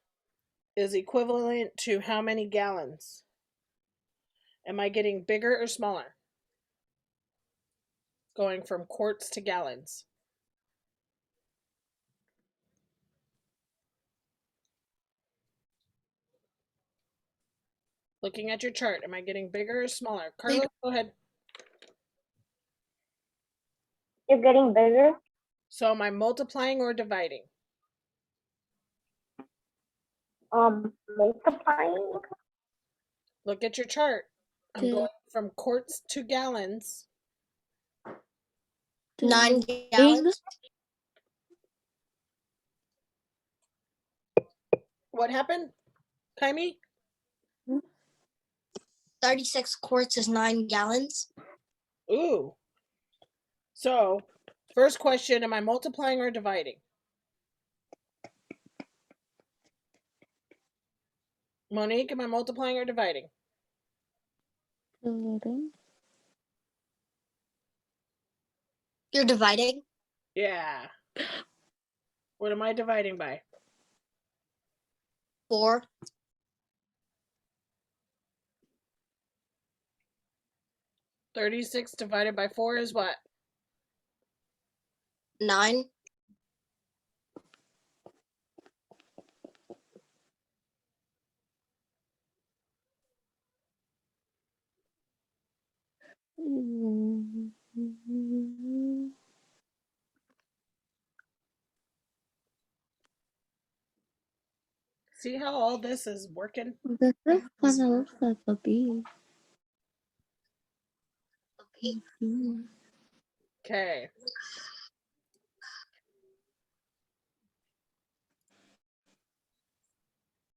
is equivalent to how many gallons? Am I getting bigger or smaller? Going from quarts to gallons. Looking at your chart, am I getting bigger or smaller? Carlos, go ahead. You're getting bigger. So am I multiplying or dividing? Multiplying. Look at your chart. I'm Two. going from quarts to gallons. 9 gallons. What happened, Kaimi? 36 quarts is 9 gallons. Ooh. So, first question, am I multiplying or dividing? Monique, am I multiplying or dividing? You're dividing. Yeah. What am I dividing by? 4. 36 divided by 4 is what? 9. See how all this is working? The first one looks like a bee. Okay.